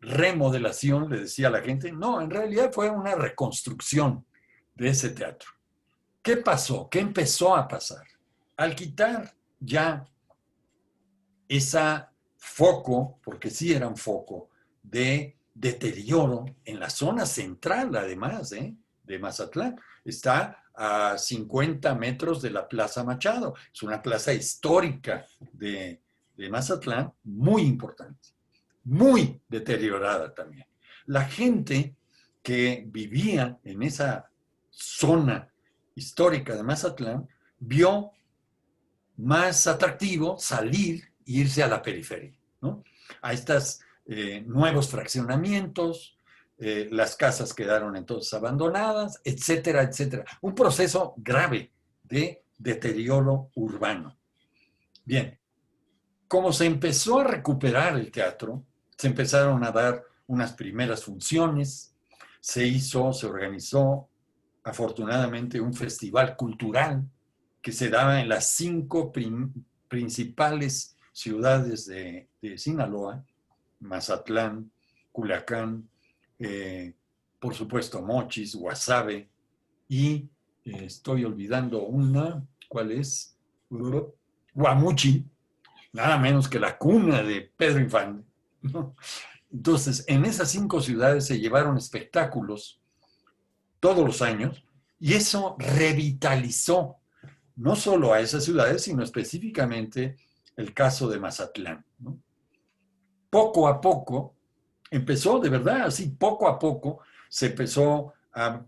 remodelación, le decía a la gente. No, en realidad fue una reconstrucción de ese teatro. ¿Qué pasó? ¿Qué empezó a pasar? Al quitar ya ese foco, porque sí era un foco, de deterioro en la zona central, además, de Mazatlán. Está a 50 metros de la Plaza Machado. Es una plaza histórica de Mazatlán, muy importante, muy deteriorada también. La gente que vivía en esa zona histórica de Mazatlán vio más atractivo salir e irse a la periferia, ¿no? A estos nuevos fraccionamientos, las casas quedaron entonces abandonadas, etcétera, etcétera. Un proceso grave de deterioro urbano. Bien, como se empezó a recuperar el teatro, se empezaron a dar unas primeras funciones, se organizó afortunadamente un festival cultural que se daba en las 5 principales ciudades de Sinaloa: Mazatlán, Culiacán, por supuesto Mochis, Guasave, y estoy olvidando una, ¿cuál es? Guamuchi, nada menos que la cuna de Pedro Infante, ¿no? Entonces, en esas 5 ciudades se llevaron espectáculos todos los años, y eso revitalizó no solo a esas ciudades, sino específicamente el caso de Mazatlán, ¿no? Poco a poco, empezó de verdad, así poco a poco, se empezó a,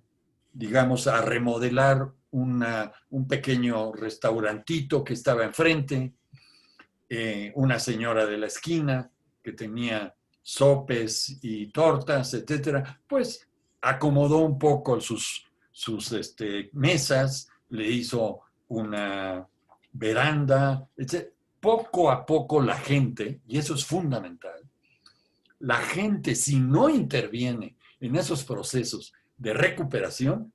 digamos, a remodelar un pequeño restaurantito que estaba enfrente, una señora de la esquina que tenía sopes y tortas, etcétera, pues acomodó un poco sus mesas, le hizo una veranda, etc. Poco a poco la gente, y eso es fundamental, la gente, si no interviene en esos procesos de recuperación,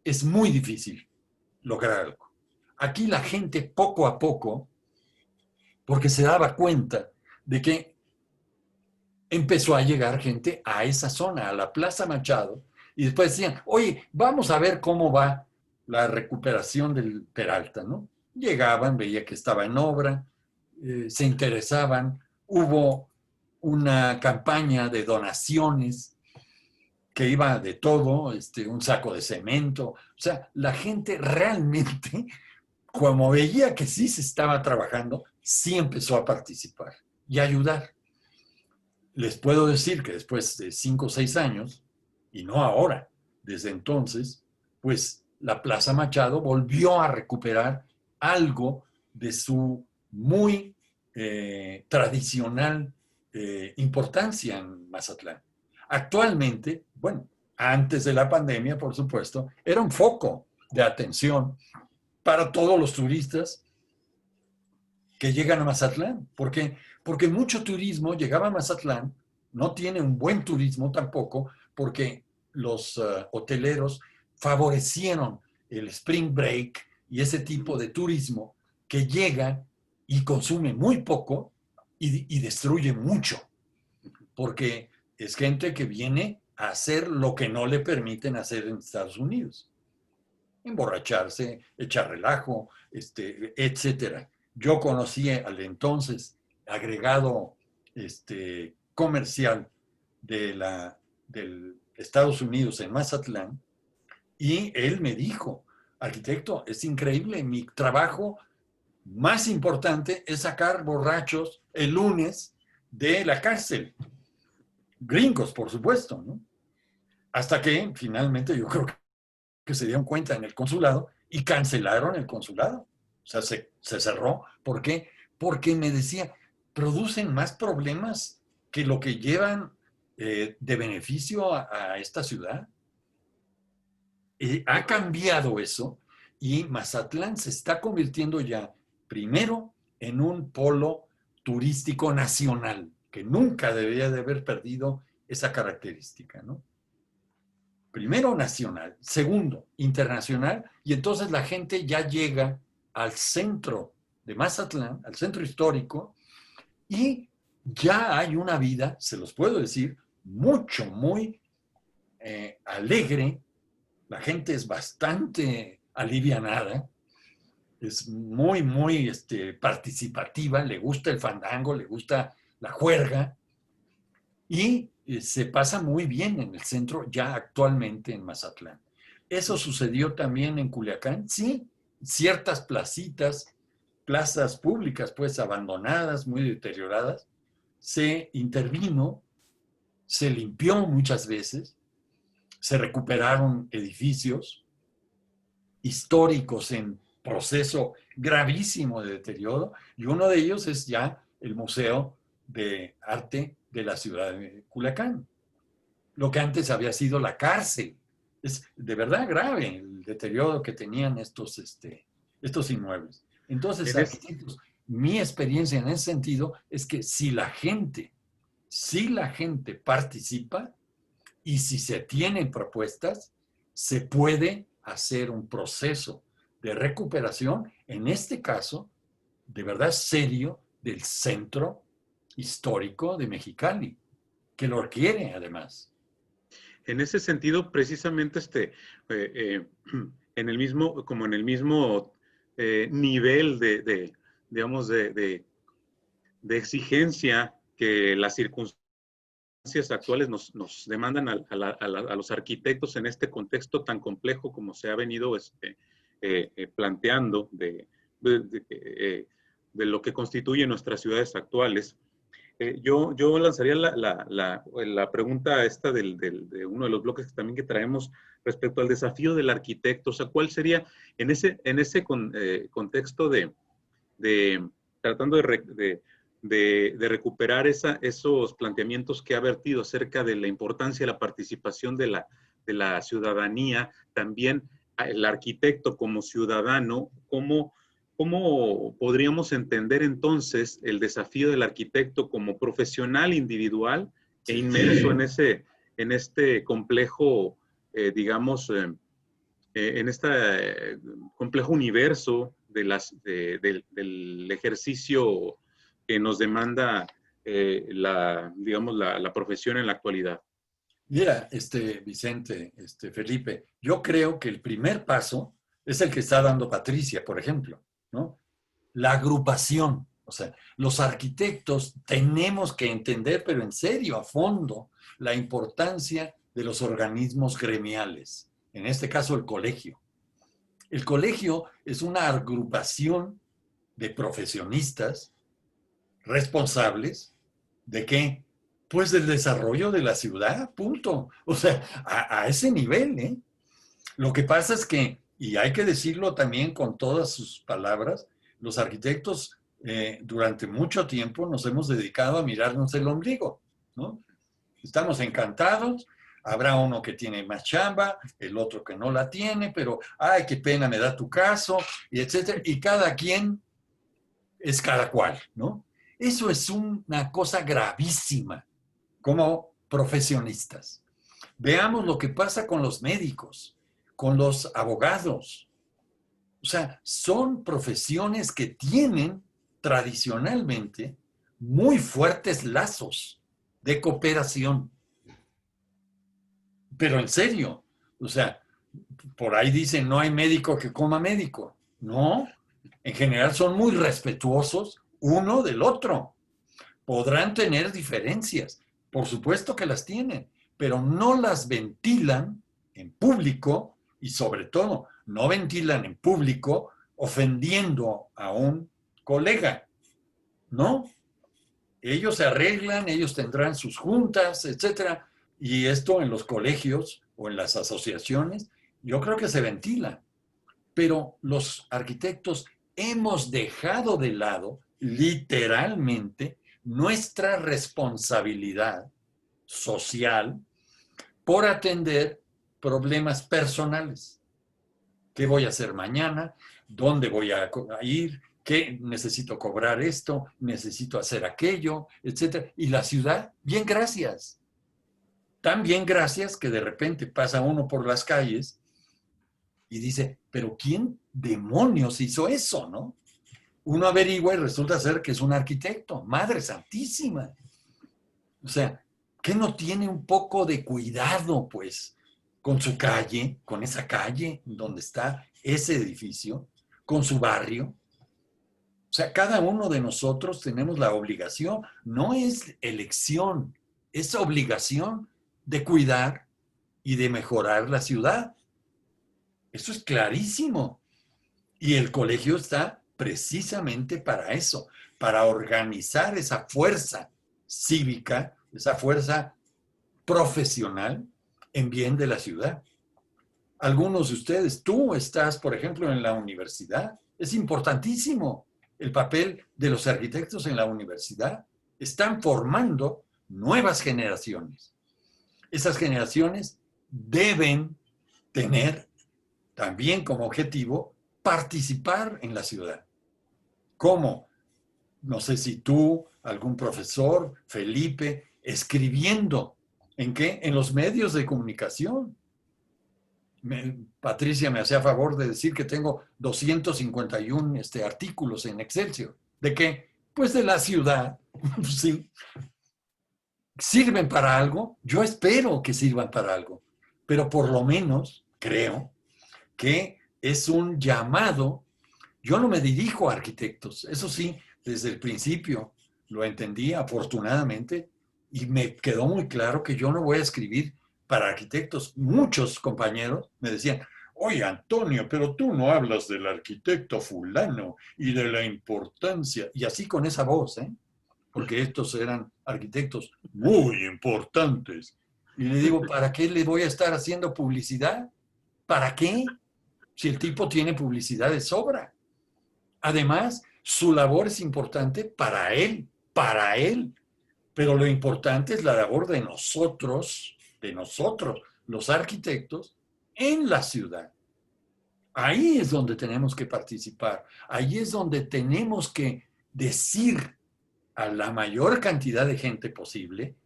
es muy difícil lograr algo. Aquí la gente poco a poco, porque se daba cuenta de que empezó a llegar gente a esa zona, a la Plaza Machado, y después decían, oye, vamos a ver cómo va la recuperación del Peralta, ¿no? Llegaban, veía que estaba en obra, se interesaban, hubo una campaña de donaciones que iba de todo, un saco de cemento. O sea, la gente realmente, como veía que sí se estaba trabajando, sí empezó a participar y a ayudar. Les puedo decir que después de 5 o 6 años, y no ahora, desde entonces, pues la Plaza Machado volvió a recuperar algo de su muy tradicional importancia en Mazatlán. Actualmente, bueno, antes de la pandemia, por supuesto, era un foco de atención para todos los turistas que llegan a Mazatlán. ¿Por qué? Porque mucho turismo llegaba a Mazatlán, no tiene un buen turismo tampoco, porque los hoteleros favorecieron el spring break y ese tipo de turismo que llega y consume muy poco y destruye mucho, porque es gente que viene a hacer lo que no le permiten hacer en Estados Unidos: emborracharse, echar relajo, etcétera. Yo conocí al entonces agregado comercial del Estados Unidos en Mazatlán, y él me dijo, arquitecto, es increíble, mi trabajo más importante es sacar borrachos el lunes de la cárcel. Gringos, por supuesto, ¿no? Hasta que finalmente yo creo que se dieron cuenta en el consulado y cancelaron el consulado. O sea, se cerró. ¿Por qué? Porque me decía, producen más problemas que lo que llevan de beneficio a esta ciudad. Ha cambiado eso y Mazatlán se está convirtiendo ya, primero, en un polo turístico nacional, que nunca debería de haber perdido esa característica, ¿no? Primero, nacional. Segundo, internacional. Y entonces la gente ya llega al centro de Mazatlán, al centro histórico, y ya hay una vida, se los puedo decir, muy alegre. La gente es bastante alivianada, es muy participativa, le gusta el fandango, le gusta la juerga y se pasa muy bien en el centro ya actualmente en Mazatlán. ¿Eso sucedió también en Culiacán? Sí, ciertas plazas públicas pues abandonadas, muy deterioradas, se intervino, se limpió muchas veces, se recuperaron edificios históricos en proceso gravísimo de deterioro, y uno de ellos es ya el Museo de Arte de la ciudad de Culiacán, lo que antes había sido la cárcel. Es de verdad grave el deterioro que tenían estos inmuebles. Entonces, arquitectos, mi experiencia en ese sentido es que si la gente participa y si se tienen propuestas, se puede hacer un proceso de recuperación, en este caso, de verdad serio, del centro histórico de Mexicali, que lo requiere además. En ese sentido, precisamente en el mismo nivel digamos, de exigencia que las circunstancias actuales nos demandan a los arquitectos en este contexto tan complejo como se ha venido planteando de lo que constituye nuestras ciudades actuales. Yo lanzaría la pregunta esta de uno de los bloques que también que traemos respecto al desafío del arquitecto. O sea, ¿cuál sería en ese contexto tratando de recuperar esos planteamientos que ha vertido acerca de la importancia de la participación de la ciudadanía, también el arquitecto como ciudadano, ¿cómo podríamos entender entonces el desafío del arquitecto como profesional individual e inmerso en este complejo, digamos, en este complejo universo del ejercicio que nos demanda digamos, la profesión en la actualidad? Mira, Vicente, Felipe, yo creo que el primer paso es el que está dando Patricia, por ejemplo, ¿no? La agrupación. O sea, los arquitectos tenemos que entender, pero en serio, a fondo, la importancia de los organismos gremiales. En este caso, el colegio. El colegio es una agrupación de profesionistas responsables de qué? Pues del desarrollo de la ciudad, punto. O sea, a ese nivel, ¿eh? Lo que pasa es que, y hay que decirlo también con todas sus palabras, los arquitectos durante mucho tiempo nos hemos dedicado a mirarnos el ombligo, ¿no? Estamos encantados, habrá uno que tiene más chamba, el otro que no la tiene, pero, ay, qué pena me da tu caso, y etcétera, y cada quien es cada cual, ¿no? Eso es una cosa gravísima como profesionistas. Veamos lo que pasa con los médicos, con los abogados. O sea, son profesiones que tienen tradicionalmente muy fuertes lazos de cooperación. Pero en serio, o sea, por ahí dicen, no hay médico que coma médico. No, en general son muy respetuosos uno del otro. Podrán tener diferencias, por supuesto que las tienen, pero no las ventilan en público y sobre todo no ventilan en público ofendiendo a un colega, ¿no? Ellos se arreglan, ellos tendrán sus juntas, etcétera, y esto en los colegios o en las asociaciones, yo creo que se ventila. Pero los arquitectos hemos dejado de lado, literalmente, nuestra responsabilidad social por atender problemas personales. ¿Qué voy a hacer mañana? ¿Dónde voy a ir? ¿Qué necesito cobrar esto? ¿Necesito hacer aquello? Etcétera. Y la ciudad, bien, gracias. Tan bien, gracias, que de repente pasa uno por las calles y dice, pero ¿quién demonios hizo eso, no? Uno averigua y resulta ser que es un arquitecto. Madre santísima. O sea, ¿qué no tiene un poco de cuidado, pues, con su calle, con esa calle donde está ese edificio, con su barrio? O sea, cada uno de nosotros tenemos la obligación, no es elección, es obligación de cuidar y de mejorar la ciudad. Eso es clarísimo. Y el colegio está precisamente para eso, para organizar esa fuerza cívica, esa fuerza profesional en bien de la ciudad. Algunos de ustedes, tú estás, por ejemplo, en la universidad. Es importantísimo el papel de los arquitectos en la universidad. Están formando nuevas generaciones. Esas generaciones deben tener también como objetivo participar en la ciudad. ¿Cómo? No sé si tú, algún profesor, Felipe, escribiendo. ¿En qué? En los medios de comunicación. Patricia me hacía favor de decir que tengo 251 artículos en Excelsior. ¿De qué? Pues de la ciudad. Sí. ¿Sirven para algo? Yo espero que sirvan para algo. Pero por lo menos creo que es un llamado. Yo no me dirijo a arquitectos. Eso sí, desde el principio lo entendí afortunadamente y me quedó muy claro que yo no voy a escribir para arquitectos. Muchos compañeros me decían, oye, Antonio, pero tú no hablas del arquitecto fulano y de la importancia. Y así con esa voz, porque estos eran arquitectos muy importantes. Y le digo, ¿para qué le voy a estar haciendo publicidad? ¿Para qué? Si el tipo tiene publicidad de sobra. Además, su labor es importante para él, pero lo importante es la labor de nosotros, los arquitectos, en la ciudad. Ahí es donde tenemos que participar, ahí es donde tenemos que decir a la mayor cantidad de gente posible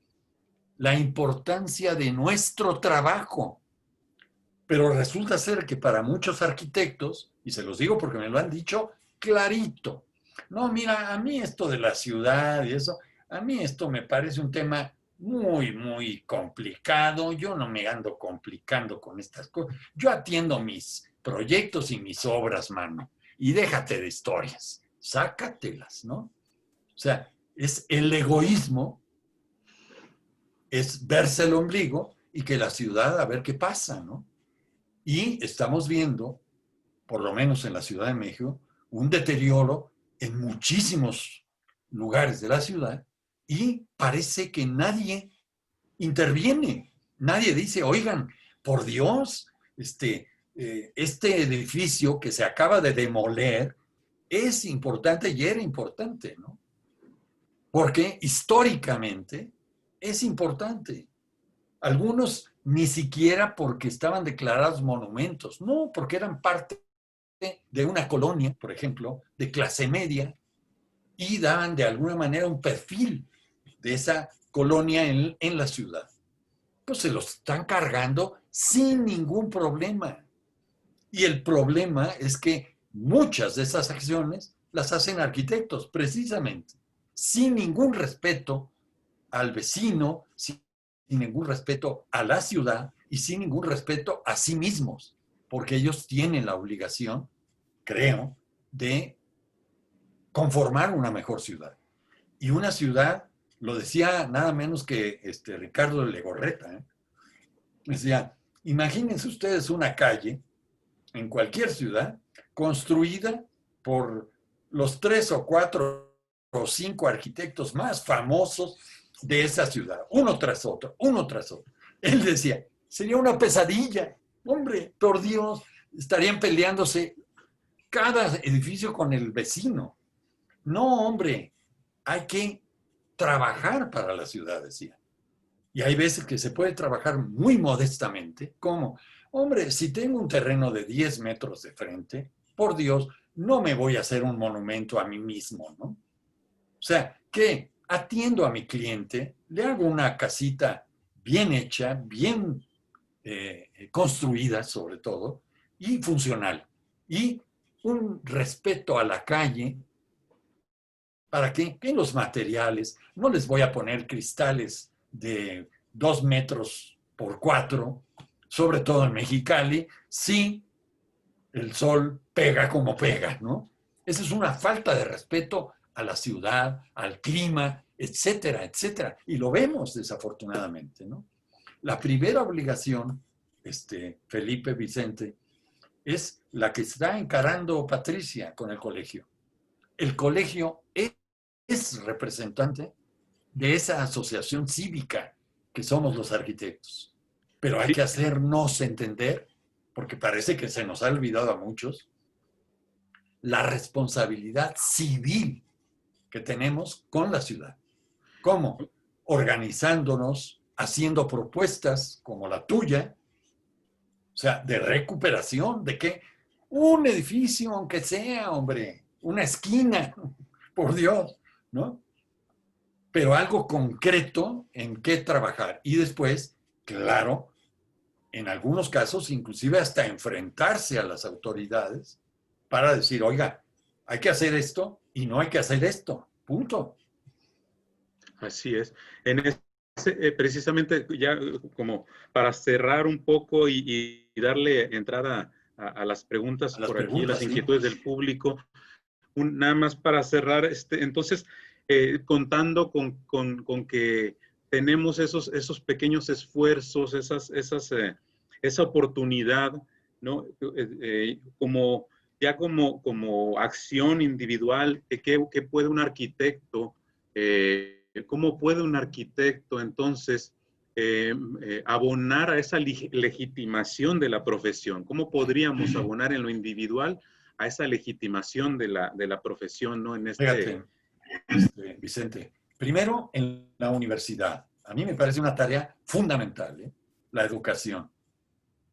la importancia de nuestro trabajo. Pero resulta ser que para muchos arquitectos, y se los digo porque me lo han dicho clarito, no, mira, a mí esto de la ciudad y eso, a mí esto me parece un tema muy, muy complicado. Yo no me ando complicando con estas cosas. Yo atiendo mis proyectos y mis obras, mano. Y déjate de historias. Sácatelas, ¿no? O sea, es el egoísmo, es verse el ombligo y que la ciudad a ver qué pasa, ¿no? Y estamos viendo, por lo menos en la Ciudad de México, un deterioro en muchísimos lugares de la ciudad y parece que nadie interviene. Nadie dice, oigan, por Dios, este edificio que se acaba de demoler es importante y era importante, ¿no? Porque históricamente es importante. Algunos ni siquiera porque estaban declarados monumentos, no, porque eran parte de una colonia, por ejemplo, de clase media, y daban de alguna manera un perfil de esa colonia en la ciudad. Pues se los están cargando sin ningún problema. Y el problema es que muchas de esas acciones las hacen arquitectos, precisamente, sin ningún respeto al vecino, sin ningún respeto a la ciudad y sin ningún respeto a sí mismos, porque ellos tienen la obligación, creo, de conformar una mejor ciudad. Y una ciudad, lo decía nada menos que Ricardo de Legorreta, decía, imagínense ustedes una calle en cualquier ciudad construida por los 3 o 4 o 5 arquitectos más famosos de esa ciudad, uno tras otro, uno tras otro. Él decía, sería una pesadilla, hombre, por Dios, estarían peleándose cada edificio con el vecino. No, hombre, hay que trabajar para la ciudad, decía. Y hay veces que se puede trabajar muy modestamente. ¿Cómo? Hombre, si tengo un terreno de 10 metros de frente, por Dios, no me voy a hacer un monumento a mí mismo, ¿no? O sea, que atiendo a mi cliente, le hago una casita bien hecha, bien construida sobre todo, y funcional. Y un respeto a la calle, ¿para qué? En los materiales. No les voy a poner cristales de 2 metros por 4, sobre todo en Mexicali, si el sol pega como pega, ¿no? Esa es una falta de respeto a la ciudad, al clima, etcétera, etcétera. Y lo vemos desafortunadamente, ¿no? La primera obligación, Felipe, Vicente, es la que está encarando Patricia con el colegio. El colegio es representante de esa asociación cívica que somos los arquitectos. Pero hay que hacernos entender, porque parece que se nos ha olvidado a muchos, la responsabilidad civil que tenemos con la ciudad. ¿Cómo? Organizándonos, haciendo propuestas como la tuya, o sea, de recuperación, de que un edificio, aunque sea, hombre, una esquina, por Dios, ¿no? Pero algo concreto en qué trabajar. Y después, claro, en algunos casos, inclusive hasta enfrentarse a las autoridades para decir, oiga, hay que hacer esto y no hay que hacer esto. Punto. Así es. En precisamente, ya como para cerrar un poco y darle entrada a las preguntas por aquí, las inquietudes del público, nada más para cerrar, entonces, contando con que tenemos esos pequeños esfuerzos, esa oportunidad, ¿no? Como acción individual, ¿qué puede un arquitecto, cómo puede un arquitecto entonces abonar a esa legitimación de la profesión? ¿Cómo podríamos abonar en lo individual a esa legitimación de la profesión, ¿no? Fíjate, Vicente, primero en la universidad. A mí me parece una tarea fundamental, la educación.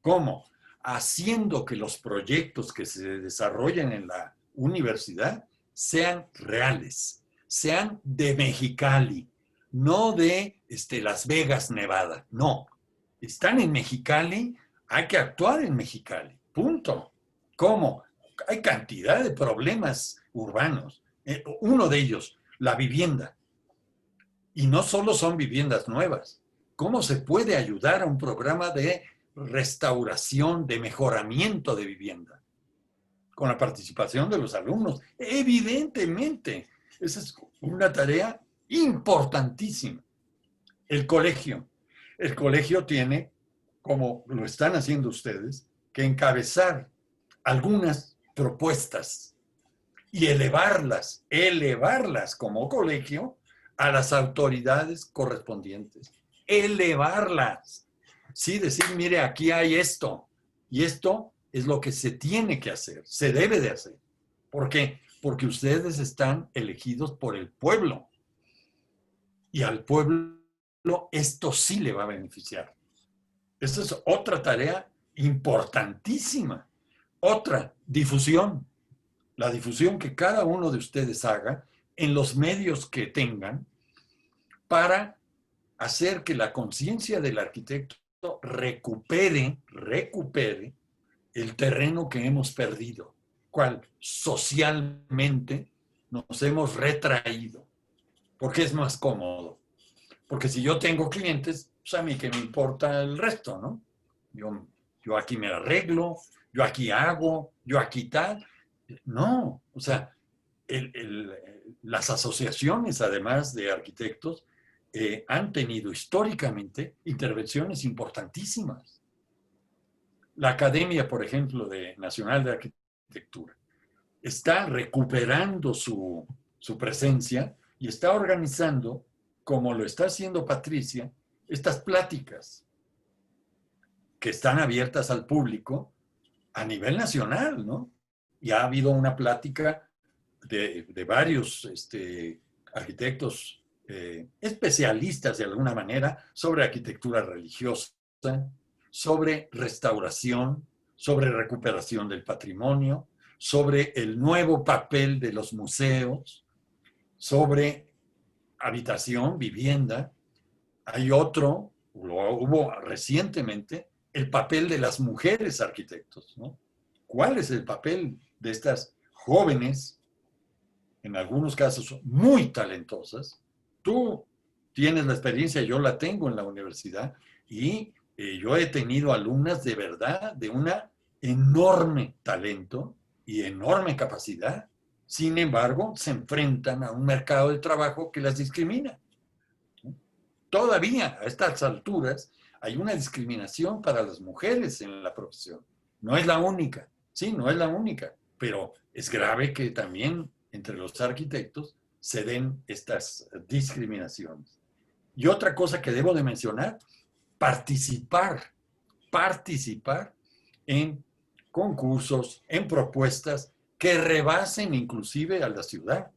¿Cómo? Haciendo que los proyectos que se desarrollen en la universidad sean reales, sean de Mexicali, no de Las Vegas, Nevada. No, están en Mexicali, hay que actuar en Mexicali. Punto. ¿Cómo? Hay cantidad de problemas urbanos. Uno de ellos, la vivienda. Y no solo son viviendas nuevas. ¿Cómo se puede ayudar a un programa de restauración, de mejoramiento de vivienda? Con la participación de los alumnos. Evidentemente, esa es una tarea importantísima. El colegio. El colegio tiene, como lo están haciendo ustedes, que encabezar algunas propuestas y elevarlas como colegio a las autoridades correspondientes. Elevarlas. Sí, decir, mire, aquí hay esto, y esto es lo que se tiene que hacer, se debe de hacer. ¿Por qué? Porque ustedes están elegidos por el pueblo. Y al pueblo esto sí le va a beneficiar. Esta es otra tarea importantísima. Otra, difusión. La difusión que cada uno de ustedes haga en los medios que tengan para hacer que la conciencia del arquitecto recupere el terreno que hemos perdido, cual socialmente nos hemos retraído, porque es más cómodo. Porque si yo tengo clientes, pues a mí que me importa el resto, ¿no? Yo aquí me arreglo, yo aquí hago, yo aquí tal. No, o sea, las asociaciones, además de arquitectos, han tenido históricamente intervenciones importantísimas. La Academia, por ejemplo, Nacional de Arquitectura, está recuperando su presencia y está organizando, como lo está haciendo Patricia, estas pláticas que están abiertas al público a nivel nacional, ¿no? Y ha habido una plática de varios arquitectos especialistas de alguna manera sobre arquitectura religiosa, sobre restauración, sobre recuperación del patrimonio, sobre el nuevo papel de los museos, sobre habitación, vivienda. Hay otro, lo hubo recientemente, el papel de las mujeres arquitectos, ¿no? ¿Cuál es el papel de estas jóvenes, en algunos casos muy talentosas? Tú tienes la experiencia, yo la tengo en la universidad, y yo he tenido alumnas de verdad, de una enorme talento y enorme capacidad. Sin embargo, se enfrentan a un mercado de trabajo que las discrimina. Todavía, a estas alturas, hay una discriminación para las mujeres en la profesión. No es la única, sí, no es la única, pero es grave que también entre los arquitectos se den estas discriminaciones. Y otra cosa que debo de mencionar, participar en concursos, en propuestas que rebasen inclusive a la ciudad.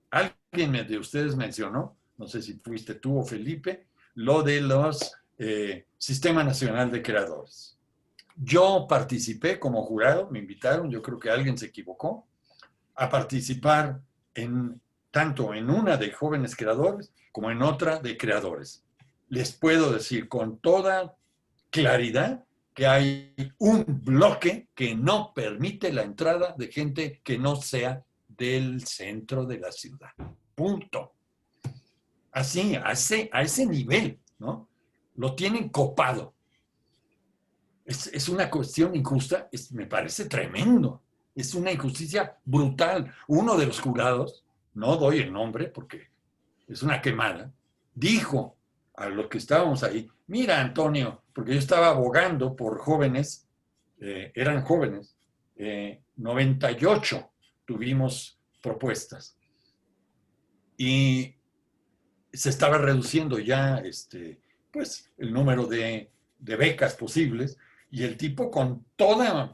Alguien de ustedes mencionó, no sé si fuiste tú o Felipe, lo de los Sistema Nacional de Creadores. Yo participé como jurado, me invitaron, yo creo que alguien se equivocó, a participar tanto en una de jóvenes creadores como en otra de creadores. Les puedo decir con toda claridad que hay un bloque que no permite la entrada de gente que no sea del centro de la ciudad. Punto. Así, a ese nivel, ¿no? Lo tienen copado. Es una cuestión injusta, me parece tremendo. Es una injusticia brutal. Uno de los jurados, no doy el nombre porque es una quemada, dijo a los que estábamos ahí, mira Antonio, porque yo estaba abogando por jóvenes, eran jóvenes, 98 tuvimos propuestas y se estaba reduciendo ya pues, el número de becas posibles, y el tipo con toda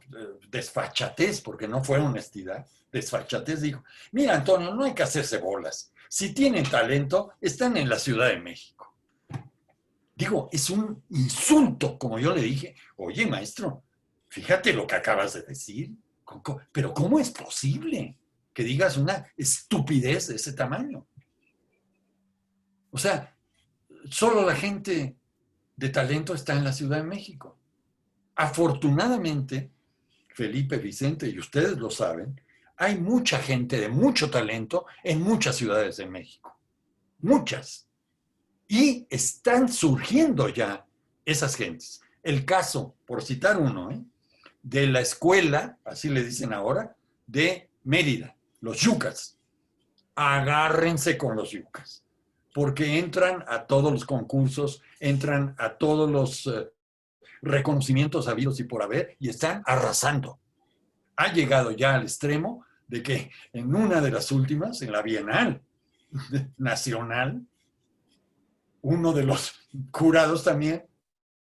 desfachatez, porque no fue honestidad, desfachatez dijo, mira Antonio, no hay que hacerse bolas, si tienen talento, están en la Ciudad de México. Digo, es un insulto, como yo le dije, oye maestro, fíjate lo que acabas de decir, pero ¿cómo es posible que digas una estupidez de ese tamaño? O sea, solo la gente de talento está en la Ciudad de México. Afortunadamente, Felipe, Vicente, y ustedes lo saben, hay mucha gente de mucho talento en muchas ciudades de México. Muchas. Y están surgiendo ya esas gentes. El caso, por citar uno, de la escuela, así le dicen ahora, de Mérida, los yucas. Agárrense con los yucas, porque entran a todos los concursos, entran a todos los reconocimientos habidos y por haber, y están arrasando. Ha llegado ya al extremo de que en una de las últimas, en la Bienal Nacional, uno de los jurados también,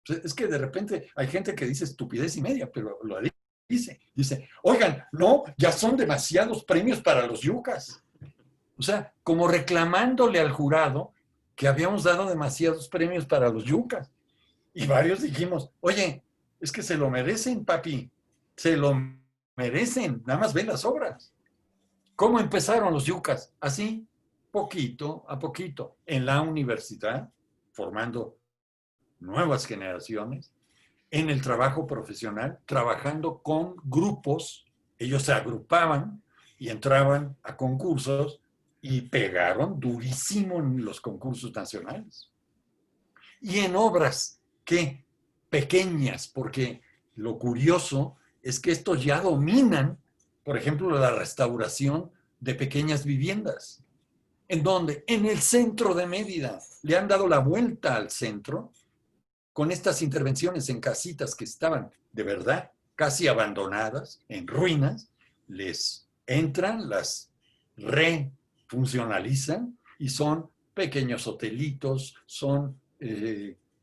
es que de repente hay gente que dice estupidez y media, pero lo dice, oigan, no, ya son demasiados premios para los yucas. O sea, como reclamándole al jurado que habíamos dado demasiados premios para los yucas. Y varios dijimos, oye, es que se lo merecen, papi, se lo merecen, nada más ven las obras. ¿Cómo empezaron los yucas? Así, poquito a poquito, en la universidad, formando nuevas generaciones, en el trabajo profesional, trabajando con grupos, ellos se agrupaban y entraban a concursos y pegaron durísimo en los concursos nacionales. Y en obras que pequeñas, porque lo curioso es que estos ya dominan, por ejemplo, la restauración de pequeñas viviendas. ¿En dónde? En el centro de Mérida. Le han dado la vuelta al centro con estas intervenciones en casitas que estaban de verdad casi abandonadas, en ruinas, les entran, las refuncionalizan y son pequeños hotelitos, son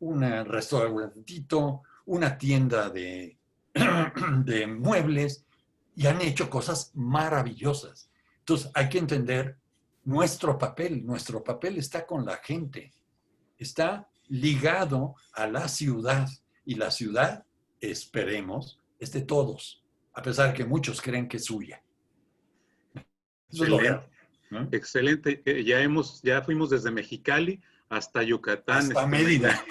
un restaurantito, una tienda de muebles, y han hecho cosas maravillosas. Entonces hay que entender nuestro papel. Nuestro papel está con la gente, está ligado a la ciudad, y la ciudad, esperemos, es de todos, a pesar que muchos creen que es suya. Eso es lo Excelente. ¿no? Excelente. Ya fuimos desde Mexicali hasta Yucatán. Hasta Mérida.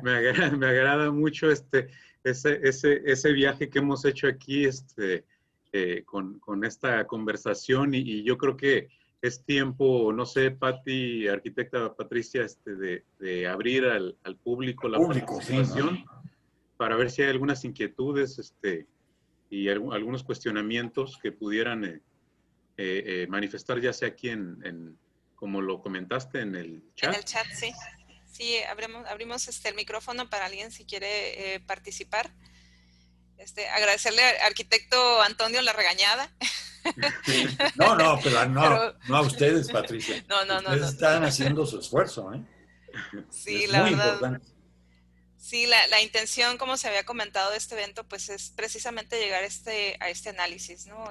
Me agrada mucho ese viaje que hemos hecho aquí con esta conversación y yo creo que es tiempo, no sé, Pati, arquitecta Patricia, de abrir al público la participación, sí, ¿no? Para ver si hay algunas inquietudes y algunos cuestionamientos que pudieran manifestar, ya sea aquí como lo comentaste en el chat. En el chat, sí. Sí, abrimos el micrófono para alguien si quiere participar. Agradecerle al arquitecto Antonio la regañada. Sí. No, pero no a ustedes, Patricia. Ustedes están haciendo su esfuerzo, ¿eh? Sí, es la muy verdad. Importante. Sí, la intención, como se había comentado de este evento, pues es precisamente llegar a este análisis, ¿no?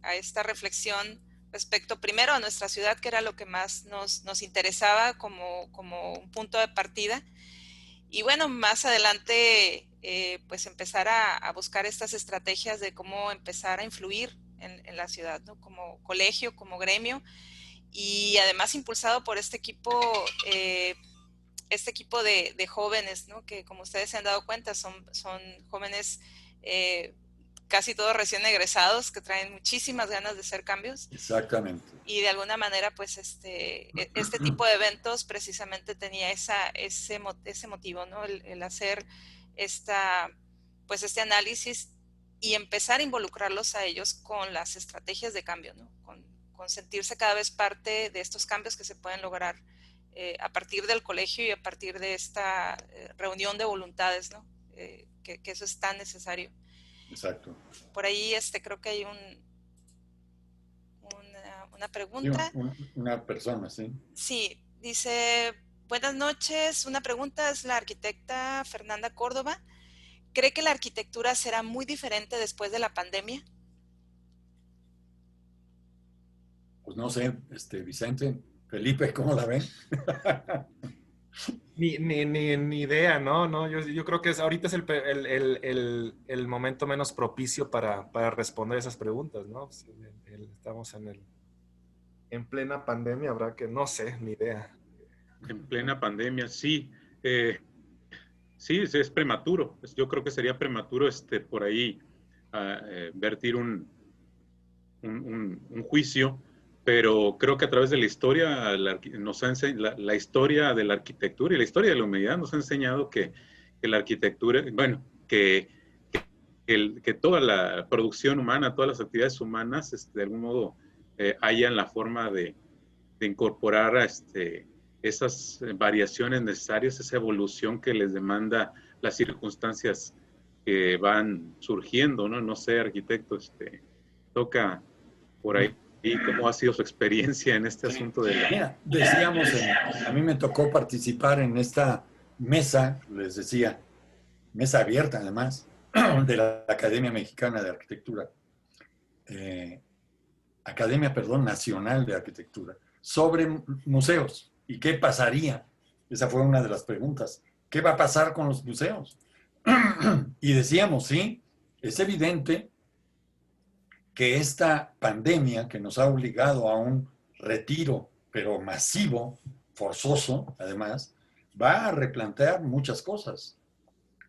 A esta reflexión respecto primero a nuestra ciudad, que era lo que más nos interesaba como un punto de partida. Y bueno, más adelante, pues empezar a buscar estas estrategias de cómo empezar a influir en la ciudad, ¿no? Como colegio, como gremio, y además impulsado por este equipo de jóvenes, ¿no? Que como ustedes se han dado cuenta, son jóvenes casi todos recién egresados, que traen muchísimas ganas de hacer cambios. Exactamente. Y de alguna manera, pues este tipo de eventos precisamente tenía ese motivo, ¿no? El hacer este análisis y empezar a involucrarlos a ellos con las estrategias de cambio, ¿no? Con sentirse cada vez parte de estos cambios que se pueden lograr a partir del colegio y a partir de esta reunión de voluntades, ¿no? Que eso es tan necesario. Exacto. Por ahí creo que hay una pregunta. Sí, una persona, sí. Sí, dice, buenas noches, una pregunta es la arquitecta Fernanda Córdoba. ¿Cree que la arquitectura será muy diferente después de la pandemia? Pues no sé, Vicente, Felipe, ¿cómo la ven? Ni idea, ¿no? Yo creo que ahorita es el momento menos propicio para responder esas preguntas, ¿no? Estamos en plena pandemia, habrá que, no sé, ni idea. En plena pandemia, sí. Sí, es prematuro. Yo creo que sería prematuro por ahí vertir un juicio, pero creo que a través de la historia, la historia de la arquitectura y la historia de la humanidad nos ha enseñado que la arquitectura, bueno, que toda la producción humana, todas las actividades humanas, de algún modo, hayan la forma de incorporar esas variaciones necesarias, esa evolución que les demanda las circunstancias que van surgiendo, ¿no? No sé, arquitecto, toca por ahí cómo ha sido su experiencia en este asunto de la... Mira, decíamos, a mí me tocó participar en esta mesa, les decía, mesa abierta además, de la Academia Mexicana de Arquitectura, Nacional de Arquitectura, sobre museos y qué pasaría. Esa fue una de las preguntas. ¿Qué va a pasar con los museos? Y decíamos, sí, es evidente que esta pandemia que nos ha obligado a un retiro, pero masivo, forzoso, además, va a replantear muchas cosas.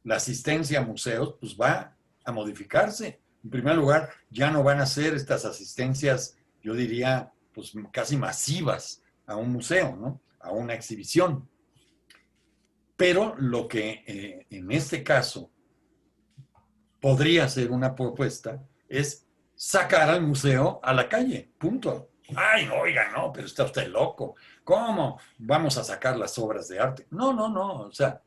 La asistencia a museos, pues va a modificarse. En primer lugar, ya no van a ser estas asistencias, yo diría, pues casi masivas a un museo, ¿no? A una exhibición. Pero lo que en este caso podría ser una propuesta es sacar al museo a la calle, punto. Ay, oiga, no, pero está usted loco. ¿Cómo vamos a sacar las obras de arte? No, o sea,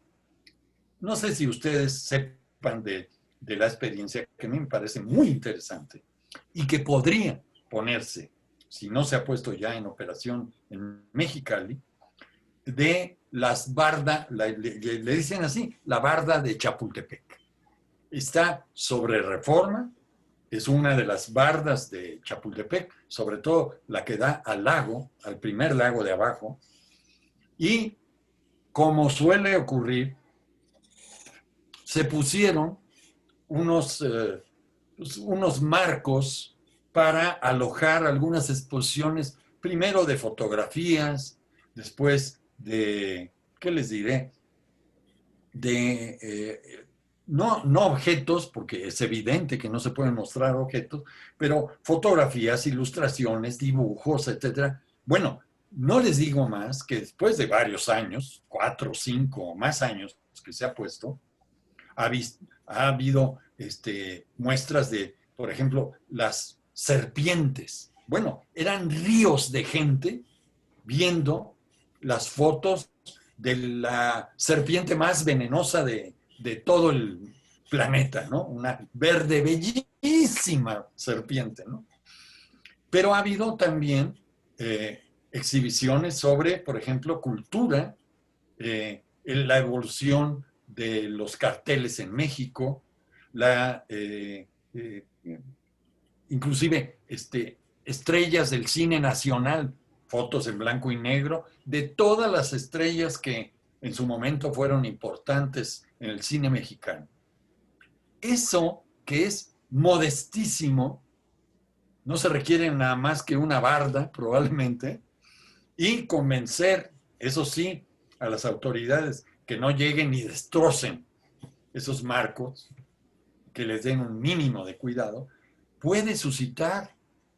no sé si ustedes sepan de la experiencia que a mí me parece muy interesante y que podría ponerse, si no se ha puesto ya en operación en Mexicali, de las bardas, le dicen así, la barda de Chapultepec. Está sobre Reforma, es una de las bardas de Chapultepec, sobre todo la que da al lago, al primer lago de abajo. Y como suele ocurrir, se pusieron unos marcos para alojar algunas exposiciones, primero de fotografías, después de, ¿qué les diré? No objetos, porque es evidente que no se pueden mostrar objetos, pero fotografías, ilustraciones, dibujos, etcétera. Bueno, no les digo más que después de varios años, 4, 5 o más años que se ha puesto, ha habido muestras de, por ejemplo, las serpientes. Bueno, eran ríos de gente viendo las fotos de la serpiente más venenosa de todo el planeta, ¿no? Una verde bellísima serpiente, ¿no? Pero ha habido también exhibiciones sobre, por ejemplo, cultura, la evolución de los carteles en México, inclusive estrellas del cine nacional, fotos en blanco y negro, de todas las estrellas que en su momento fueron importantes en el cine mexicano. Eso, que es modestísimo, no se requiere nada más que una barda, probablemente, y convencer, eso sí, a las autoridades que no lleguen y destrocen esos marcos, que les den un mínimo de cuidado, puede suscitar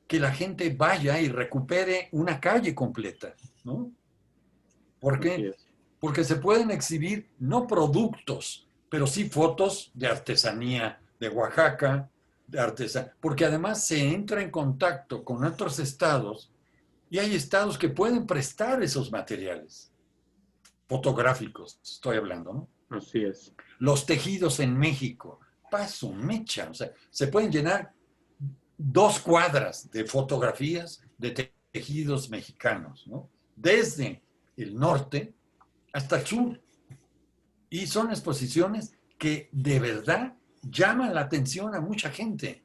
que la gente vaya y recupere una calle completa, ¿no? ¿Por qué? Porque se pueden exhibir no productos, pero sí fotos de artesanía de Oaxaca, porque además se entra en contacto con otros estados y hay estados que pueden prestar esos materiales fotográficos, estoy hablando, ¿no? Así es. Los tejidos en México, paso, mecha, o sea, se pueden llenar 2 cuadras de fotografías de tejidos mexicanos, ¿no? Desde el norte hasta el sur. Y son exposiciones que de verdad llaman la atención a mucha gente.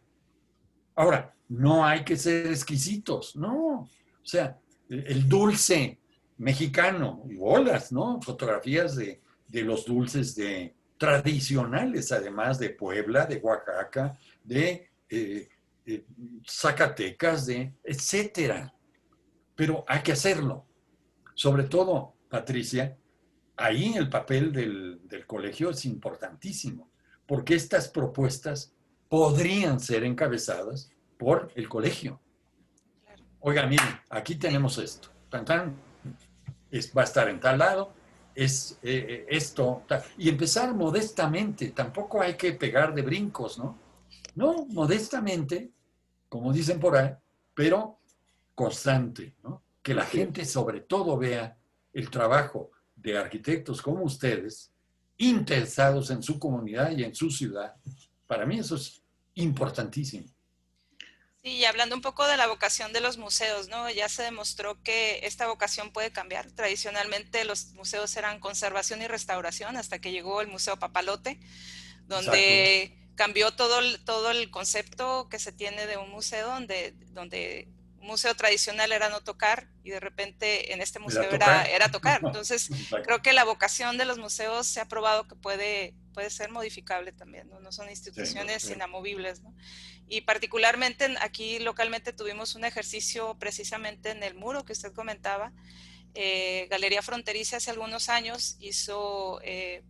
Ahora, no hay que ser exquisitos, no. O sea, el dulce mexicano, y bolas, ¿no? Fotografías de los dulces tradicionales, además de Puebla, de Oaxaca, de Zacatecas, etcétera. Pero hay que hacerlo. Sobre todo, Patricia, ahí el papel del colegio es importantísimo, porque estas propuestas podrían ser encabezadas por el colegio. Oiga, miren, aquí tenemos esto. Tan, tan, va a estar en tal lado, esto, tal. Y empezar modestamente, tampoco hay que pegar de brincos, ¿no? No, modestamente, como dicen por ahí, pero constante, ¿no? Que la gente sobre todo vea el trabajo de arquitectos como ustedes, interesados en su comunidad y en su ciudad. Para mí eso es importantísimo. Sí, y hablando un poco de la vocación de los museos, ¿no? Ya se demostró que esta vocación puede cambiar. Tradicionalmente los museos eran conservación y restauración hasta que llegó el Museo Papalote, donde Exacto. cambió todo el concepto que se tiene de un museo, donde un museo tradicional era no tocar y de repente en este museo era tocar. Entonces, creo que la vocación de los museos se ha probado que puede ser modificable también, ¿no? No son instituciones inamovibles, ¿no? Y particularmente aquí localmente tuvimos un ejercicio precisamente en el muro que usted comentaba. Galería Fronteriza hace algunos años hizo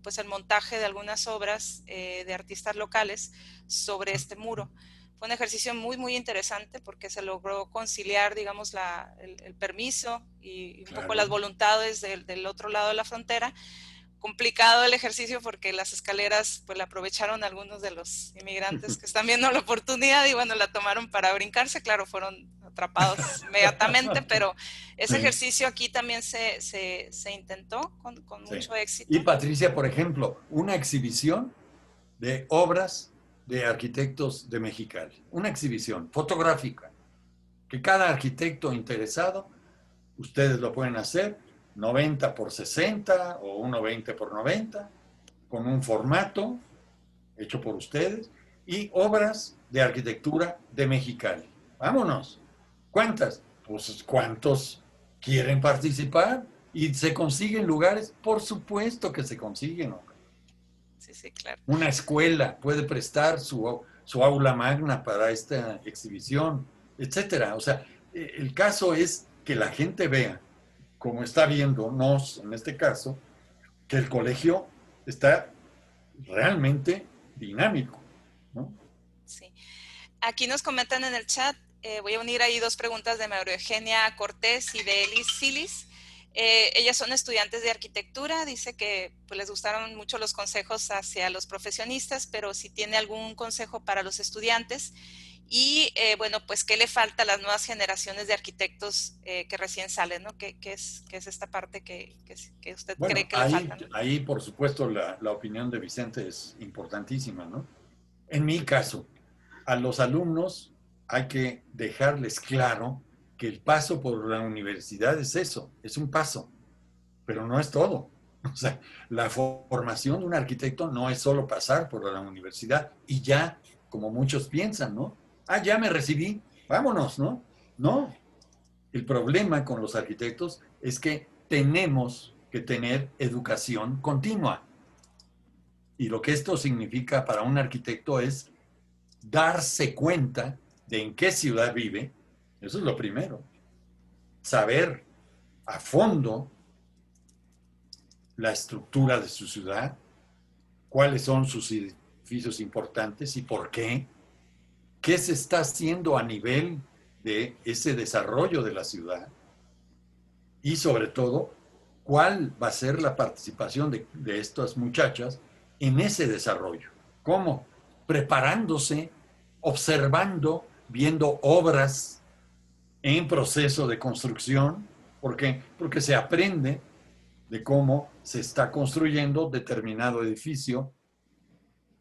pues el montaje de algunas obras de artistas locales sobre este muro. Fue un ejercicio muy, muy interesante porque se logró conciliar, digamos, el permiso y un poco las voluntades del otro lado de la frontera. Complicado el ejercicio porque las escaleras pues la aprovecharon algunos de los inmigrantes que están viendo la oportunidad y bueno, la tomaron para brincarse, claro, fueron atrapados inmediatamente, pero ese ejercicio aquí también se intentó con mucho éxito. Y Patricia, por ejemplo, una exhibición de obras de arquitectos de Mexicali, una exhibición fotográfica, que cada arquitecto interesado, ustedes lo pueden hacer, 90 por 60 o 1,20 por 90, con un formato hecho por ustedes, y obras de arquitectura de Mexicali. Vámonos. ¿Cuántas? Pues ¿cuántos quieren participar? ¿Y se consiguen lugares? Por supuesto que se consiguen. Sí, sí, claro. Una escuela puede prestar su aula magna para esta exhibición, etcétera. O sea, el caso es que la gente vea, como está viéndonos en este caso, que el colegio está realmente dinámico, ¿no? Sí. Aquí nos comentan en el chat, voy a unir ahí dos preguntas de María Eugenia Cortés y de Elis Silis. Ellas son estudiantes de arquitectura, dice que pues, les gustaron mucho los consejos hacia los profesionistas, pero si tiene algún consejo para los estudiantes. Y bueno, pues qué le falta a las nuevas generaciones de arquitectos que recién salen, ¿no? ¿Qué es esta parte que usted cree que le falta, ¿no? Ahí, por supuesto, la opinión de Vicente es importantísima, ¿no? En mi caso, a los alumnos hay que dejarles claro que el paso por la universidad es eso, es un paso, pero no es todo. O sea, la formación de un arquitecto no es solo pasar por la universidad y ya, como muchos piensan, ¿no? Ah, ya me recibí, vámonos, ¿no? No. El problema con los arquitectos es que tenemos que tener educación continua. Y lo que esto significa para un arquitecto es darse cuenta de en qué ciudad vive. Eso es lo primero. Saber a fondo la estructura de su ciudad, cuáles son sus edificios importantes y por qué, qué se está haciendo a nivel de ese desarrollo de la ciudad y sobre todo, cuál va a ser la participación de estas muchachas en ese desarrollo. ¿Cómo? Preparándose, observando, viendo obras en proceso de construcción. ¿Por qué? Porque se aprende de cómo se está construyendo determinado edificio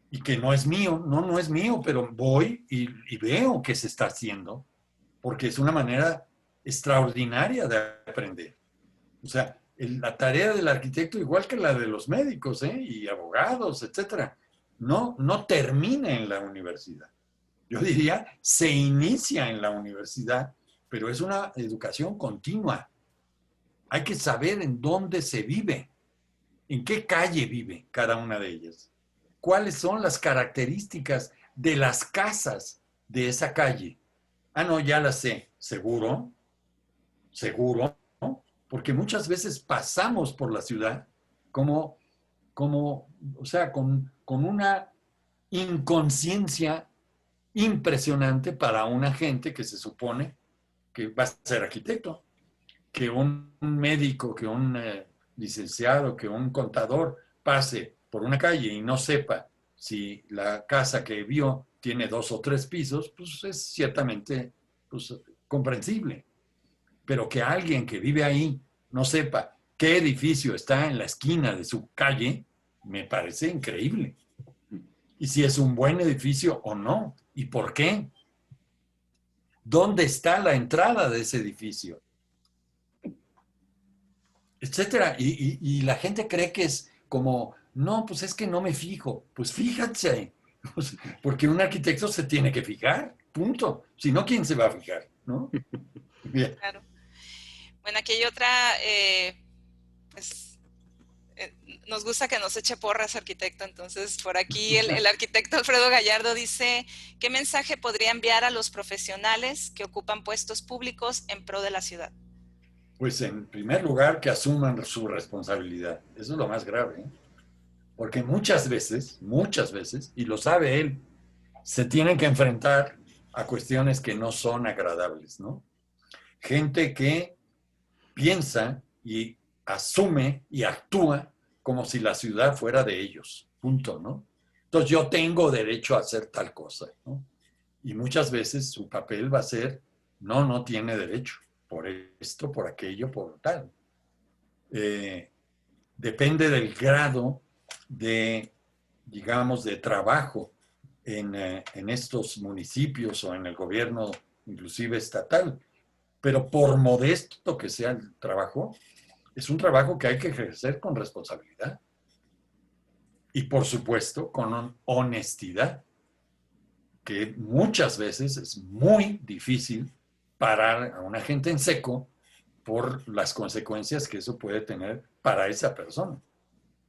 y que no es mío, no es mío, pero voy y veo qué se está haciendo, porque es una manera extraordinaria de aprender. O sea, la tarea del arquitecto, igual que la de los médicos, y abogados, etcétera, no termina en la universidad. Yo diría, se inicia en la universidad, pero es una educación continua. Hay que saber en dónde se vive, en qué calle vive cada una de ellas, cuáles son las características de las casas de esa calle. Ah, no, ya las sé, seguro, ¿no? Porque muchas veces pasamos por la ciudad como o sea, con una inconsciencia impresionante para una gente que se supone que va a ser arquitecto, que un médico, que un licenciado, que un contador pase por una calle y no sepa si la casa que vio tiene 2 o 3 pisos, pues es ciertamente pues, comprensible. Pero que alguien que vive ahí no sepa qué edificio está en la esquina de su calle, me parece increíble. Y si es un buen edificio o no, y por qué. ¿Dónde está la entrada de ese edificio? Etcétera. Y la gente cree que es como, no, pues es que no me fijo. Pues fíjate, porque un arquitecto se tiene que fijar, punto. Si no, ¿quién se va a fijar? ¿No? Bien. Claro. Bueno, aquí hay otra, pues, nos gusta que nos eche porras, arquitecto. Entonces, por aquí el arquitecto Alfredo Gallardo dice, ¿qué mensaje podría enviar a los profesionales que ocupan puestos públicos en pro de la ciudad? Pues en primer lugar, que asuman su responsabilidad. Eso es lo más grave, ¿eh? Porque muchas veces, y lo sabe él, se tienen que enfrentar a cuestiones que no son agradables, ¿no? Gente que piensa y asume y actúa como si la ciudad fuera de ellos, punto, ¿no? Entonces yo tengo derecho a hacer tal cosa, ¿no? Y muchas veces su papel va a ser, no tiene derecho, por esto, por aquello, por tal. Depende del grado de, digamos, de trabajo en estos municipios o en el gobierno, inclusive estatal. Pero por modesto que sea el trabajo, es un trabajo que hay que ejercer con responsabilidad. Y por supuesto, con honestidad. que muchas veces es muy difícil parar a una gente en seco por las consecuencias que eso puede tener para esa persona.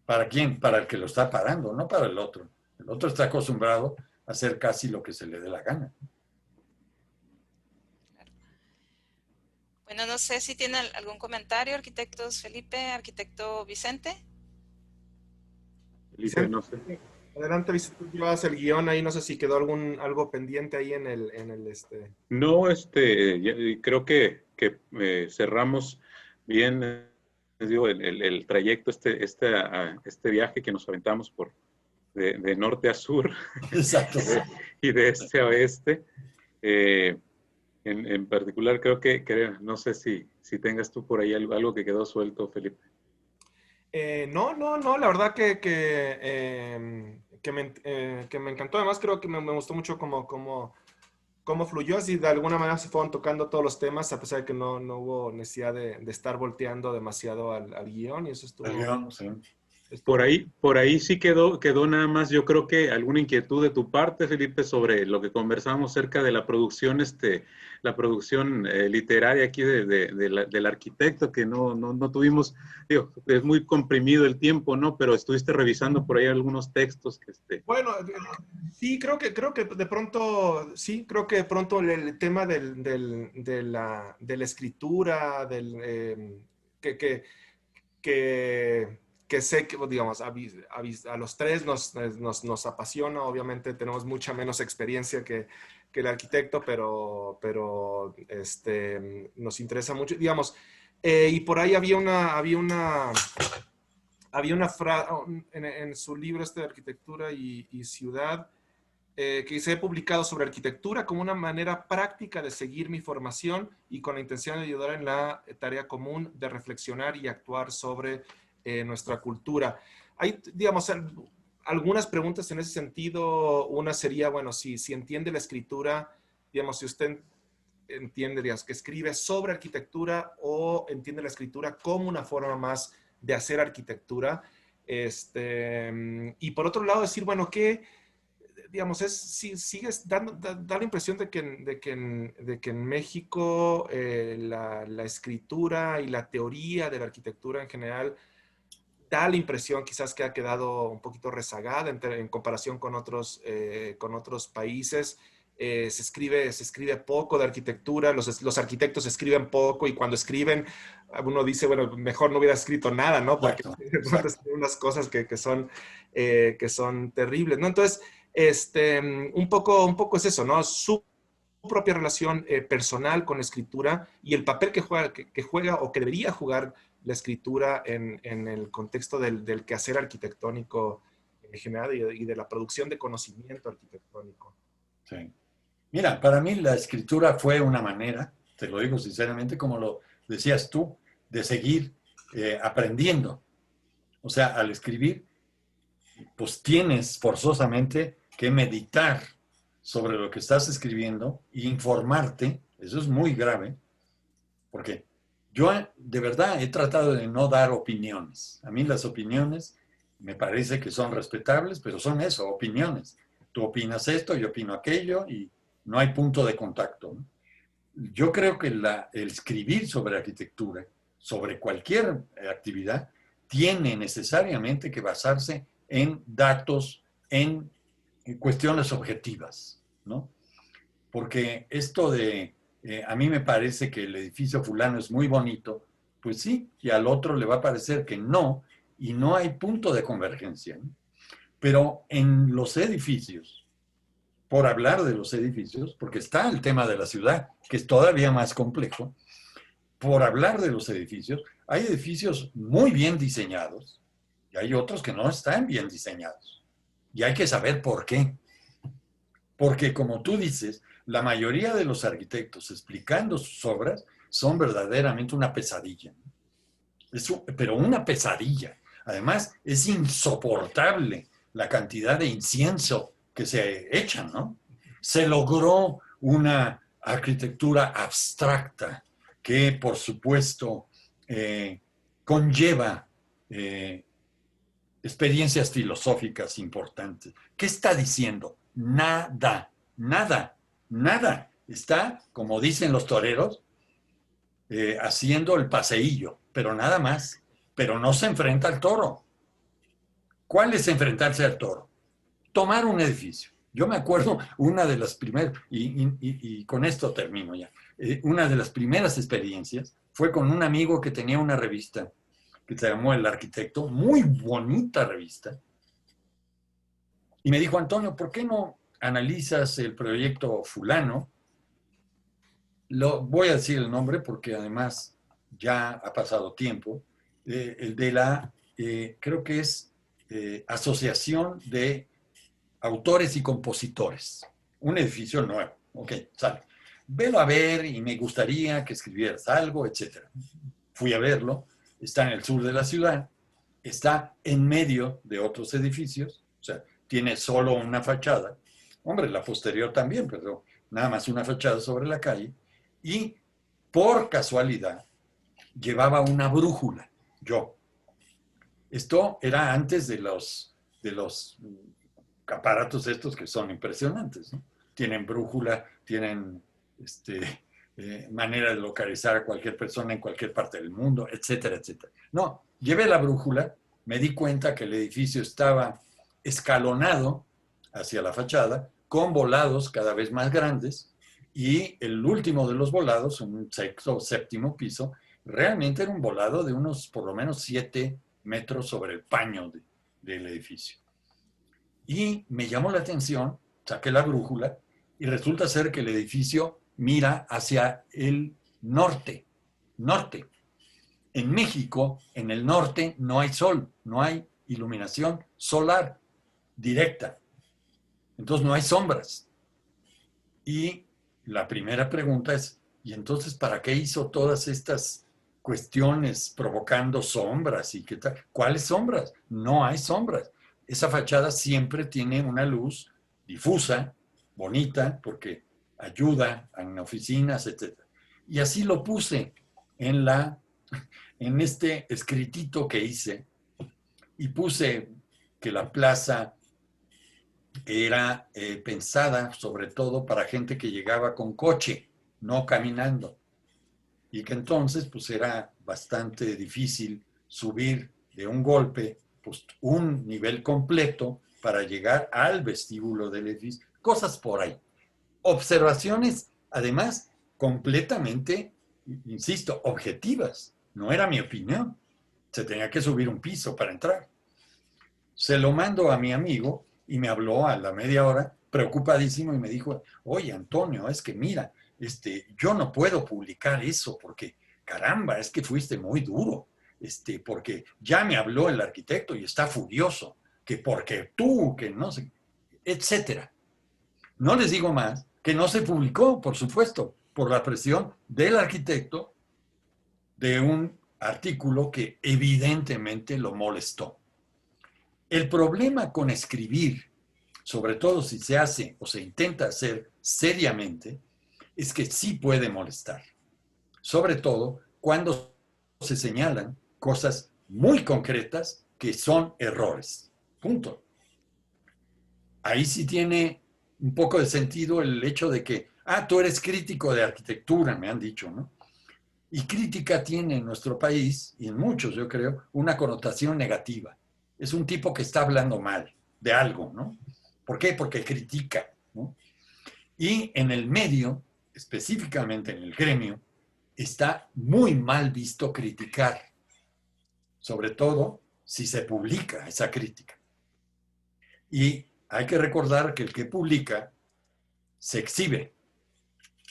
¿Para quién? Para el que lo está parando, no para el otro. El otro está acostumbrado a hacer casi lo que se le dé la gana. Bueno, no sé si tienen algún comentario, arquitectos Felipe, arquitecto Vicente. Felipe, no sé. Adelante, Vicente, tú llevabas el guión ahí, no sé si quedó algo pendiente ahí en el. No, creo que cerramos bien, les digo, el trayecto, este viaje que nos aventamos de norte a sur Exacto. y de este a oeste. En particular, no sé si tengas tú por ahí algo que quedó suelto, Felipe. No, la verdad que me encantó. Además, creo que me gustó mucho cómo fluyó. Así de alguna manera se fueron tocando todos los temas, a pesar de que no hubo necesidad de estar volteando demasiado al guión, y eso El guión, sí. Por ahí sí quedó nada más, yo creo que alguna inquietud de tu parte, Felipe, sobre lo que conversamos acerca de la producción, la producción literaria aquí del arquitecto, que no tuvimos, digo, es muy comprimido el tiempo, ¿no? Pero estuviste revisando por ahí algunos textos que Bueno, sí, creo que de pronto, sí, creo que de pronto el tema de la escritura, que sé que, digamos, a los tres nos apasiona. Obviamente tenemos mucha menos experiencia que el arquitecto, pero nos interesa mucho, digamos, y por ahí había una frase en su libro de arquitectura y ciudad, que se ha publicado sobre arquitectura como una manera práctica de seguir mi formación y con la intención de ayudar en la tarea común de reflexionar y actuar sobre nuestra cultura. Hay, digamos, algunas preguntas en ese sentido. Una sería, bueno, si entiende la escritura, digamos, si usted entiende, digamos, que escribe sobre arquitectura o entiende la escritura como una forma más de hacer arquitectura. Y por otro lado, decir, bueno, ¿qué? Digamos, sigues da la impresión de que en México la escritura y la teoría de la arquitectura en general da la impresión quizás que ha quedado un poquito rezagada en comparación con otros países. Se escribe poco de arquitectura, los arquitectos escriben poco, y cuando escriben, uno dice, bueno, mejor no hubiera escrito nada, ¿no? Porque Exacto. escriben unas cosas que son terribles, ¿no? Entonces, un poco es eso, ¿no? Su propia relación personal con la escritura y el papel que juega o que debería jugar la escritura en el contexto del quehacer arquitectónico en general y de la producción de conocimiento arquitectónico. Sí. Mira, para mí la escritura fue una manera, te lo digo sinceramente, como lo decías tú, de seguir aprendiendo. O sea, al escribir, pues tienes forzosamente que meditar sobre lo que estás escribiendo e informarte. Eso es muy grave, porque yo de verdad he tratado de no dar opiniones. A mí las opiniones me parece que son respetables, pero son eso, opiniones. Tú opinas esto, yo opino aquello, y no hay punto de contacto, ¿no? Yo creo que el escribir sobre arquitectura, sobre cualquier actividad, tiene necesariamente que basarse en datos, en cuestiones objetivas, ¿no? Porque esto a mí me parece que el edificio fulano es muy bonito, pues sí, y al otro le va a parecer que no, y no hay punto de convergencia, ¿no? Pero en los edificios, por hablar de los edificios, porque está el tema de la ciudad, que es todavía más complejo, por hablar de los edificios, hay edificios muy bien diseñados y hay otros que no están bien diseñados. Y hay que saber por qué. Porque como tú dices, la mayoría de los arquitectos explicando sus obras son verdaderamente una pesadilla. Pero una pesadilla. Además, es insoportable la cantidad de incienso que se echan, ¿no? Se logró una arquitectura abstracta que, por supuesto, conlleva experiencias filosóficas importantes. ¿Qué está diciendo? Nada. nada, nada. Está, como dicen los toreros, haciendo el paseillo, pero nada más. Pero no se enfrenta al toro. ¿Cuál es enfrentarse al toro? Tomar un edificio. Yo me acuerdo una de las primeras, y con esto termino ya, una de las primeras experiencias fue con un amigo que tenía una revista que se llamó El Arquitecto, muy bonita revista, y me dijo, Antonio, ¿por qué no analizas el proyecto fulano? Voy a decir el nombre porque además ya ha pasado tiempo, el de la, creo que es Asociación de Autores y Compositores, un edificio nuevo. Ok, sale. Velo a ver y me gustaría que escribieras algo, etc. Fui a verlo, está en el sur de la ciudad, está en medio de otros edificios, o sea, tiene solo una fachada. Hombre, la posterior también, pero nada más una fachada sobre la calle. Y por casualidad llevaba una brújula, yo. Esto era antes de los aparatos estos que son impresionantes, ¿no? Tienen brújula, tienen manera de localizar a cualquier persona en cualquier parte del mundo, etcétera, etcétera. No, llevé la brújula, me di cuenta que el edificio estaba escalonado hacia la fachada, con volados cada vez más grandes, y el último de los volados, un sexto o séptimo piso, realmente era un volado de unos por lo menos 7 metros sobre el paño del edificio. Y me llamó la atención, saqué la brújula, y resulta ser que el edificio mira hacia el norte. En México, en el norte, no hay sol, no hay iluminación solar directa. Entonces no hay sombras. Y la primera pregunta es, ¿y entonces para qué hizo todas estas cuestiones provocando sombras y qué tal? ¿Cuáles sombras? No hay sombras. Esa fachada siempre tiene una luz difusa, bonita, porque ayuda en oficinas, etc. Y así lo puse en este escritito que hice, y puse que la plaza era pensada sobre todo para gente que llegaba con coche, no caminando, y que entonces pues era bastante difícil subir de un golpe pues, un nivel completo para llegar al vestíbulo del edificio, cosas por ahí. Observaciones, además, completamente, insisto, objetivas. No era mi opinión. Se tenía que subir un piso para entrar. Se lo mando a mi amigo y me habló a la media hora, preocupadísimo, y me dijo, oye, Antonio, es que mira, yo no puedo publicar eso porque, caramba, es que fuiste muy duro, porque ya me habló el arquitecto y está furioso, que porque tú, que no sé, etcétera. No les digo más, que no se publicó, por supuesto, por la presión del arquitecto de un artículo que evidentemente lo molestó. El problema con escribir, sobre todo si se hace o se intenta hacer seriamente, es que sí puede molestar. Sobre todo cuando se señalan cosas muy concretas que son errores. Punto. Ahí sí tiene un poco de sentido el hecho de que, tú eres crítico de arquitectura, me han dicho, ¿no? Y crítica tiene en nuestro país, y en muchos yo creo, una connotación negativa. Es un tipo que está hablando mal de algo, ¿no? ¿Por qué? Porque critica, ¿no? Y en el medio, específicamente en el gremio, está muy mal visto criticar, sobre todo si se publica esa crítica. Y hay que recordar que el que publica se exhibe,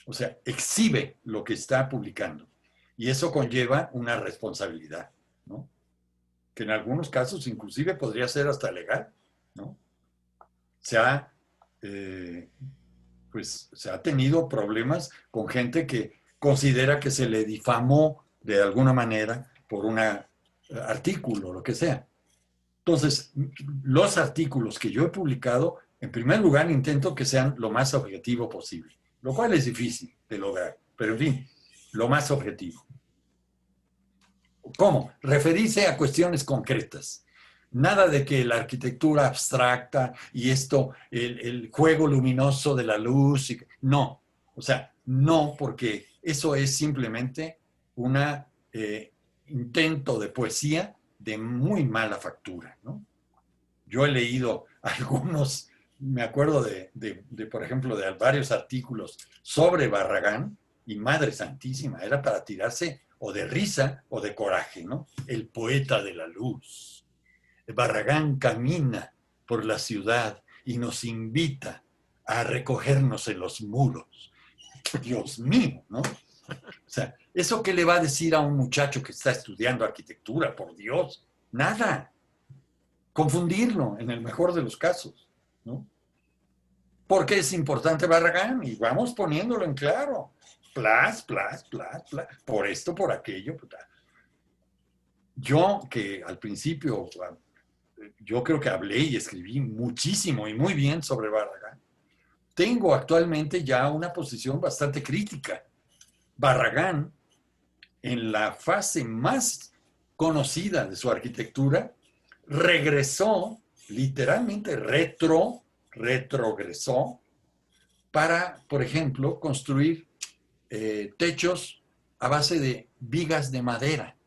o sea, exhibe lo que está publicando. Y eso conlleva una responsabilidad, ¿no? Que en algunos casos inclusive podría ser hasta legal, ¿no? Se ha tenido problemas con gente que considera que se le difamó de alguna manera por un artículo, lo que sea. Entonces, los artículos que yo he publicado, en primer lugar, intento que sean lo más objetivo posible, lo cual es difícil de lograr, pero en fin, lo más objetivo. ¿Cómo? Referirse a cuestiones concretas. Nada de que la arquitectura abstracta y esto, el juego luminoso de la luz. No, o sea, no, porque eso es simplemente un intento de poesía de muy mala factura, ¿no? Yo he leído algunos, me acuerdo por ejemplo, de varios artículos sobre Barragán, y Madre Santísima, era para tirarse o de risa o de coraje, ¿no? El poeta de la luz. Barragán camina por la ciudad y nos invita a recogernos en los muros. Dios mío, ¿no? O sea, ¿eso qué le va a decir a un muchacho que está estudiando arquitectura? Por Dios, nada. Confundirlo, en el mejor de los casos, ¿no? Porque es importante Barragán y vamos poniéndolo en claro. Plas, plas, plas, plas, por esto, por aquello. Yo que al principio, yo creo que hablé y escribí muchísimo y muy bien sobre Barragán. Tengo actualmente ya una posición bastante crítica. Barragán, en la fase más conocida de su arquitectura, regresó, literalmente retrogresó, para, por ejemplo, construir techos a base de vigas de madera.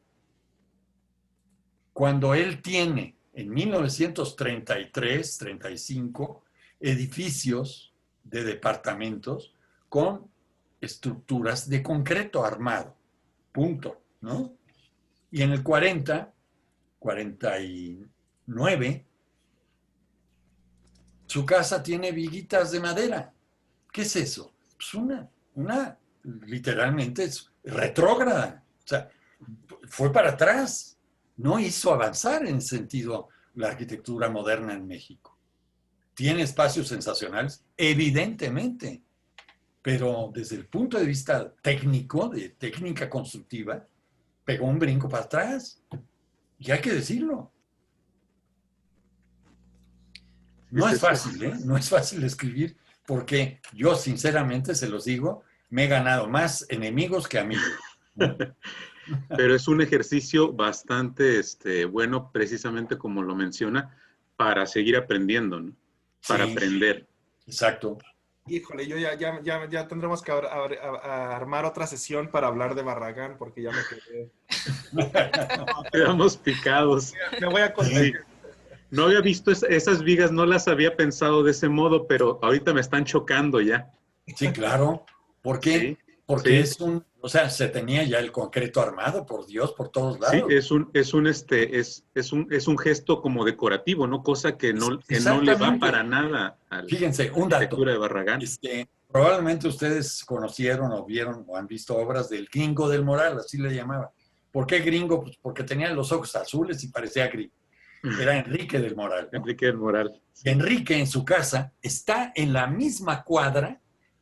Cuando él tiene, en 1933-35, edificios de departamentos con estructuras de concreto armado, punto, ¿no? Y en el 49, su casa tiene viguitas de madera. ¿Qué es eso? Pues literalmente es retrógrada. O sea, fue para atrás. No hizo avanzar en sentido la arquitectura moderna en México. ¿Tiene espacios sensacionales? Evidentemente. Pero desde el punto de vista técnico, de técnica constructiva, pegó un brinco para atrás. Y hay que decirlo. No es fácil, ¿eh? No es fácil escribir, porque yo sinceramente, se los digo, me he ganado más enemigos que amigos, ¿no? Pero es un ejercicio bastante bueno, precisamente como lo menciona, para seguir aprendiendo, ¿no? Para aprender. Exacto. Híjole, yo ya tendremos que armar otra sesión para hablar de Barragán, porque ya me quedé. Quedamos picados. Me voy a contar. Sí. No había visto esas vigas, no las había pensado de ese modo, pero ahorita me están chocando ya. Sí, claro. ¿Por qué? Sí, porque sí. Se tenía ya el concreto armado, por Dios, por todos lados. Sí, es un gesto como decorativo, ¿no? Cosa que no le va para nada a la Fíjense, un dato. arquitectura de Barragán. Probablemente ustedes conocieron o vieron o han visto obras del Gringo del Moral, así le llamaba. ¿Por qué gringo? Pues porque tenía los ojos azules y parecía gringo. Era Enrique del Moral, ¿no? Enrique del Moral. Sí. Enrique en su casa está en la misma cuadra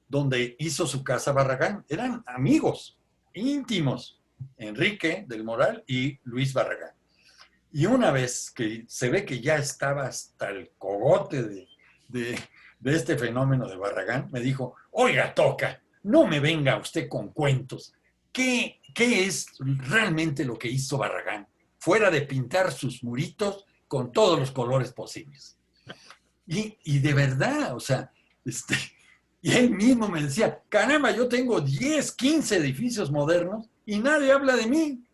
donde hizo su casa Barragán. Eran amigos íntimos, Enrique del Moral y Luis Barragán. Y una vez que se ve que ya estaba hasta el cogote de este fenómeno de Barragán, me dijo: oiga, Toca, no me venga usted con cuentos. ¿Qué es realmente lo que hizo Barragán? Fuera de pintar sus muritos con todos los colores posibles. Y de verdad, o sea, y él mismo me decía: caramba, yo tengo 10, 15 edificios modernos y nadie habla de mí.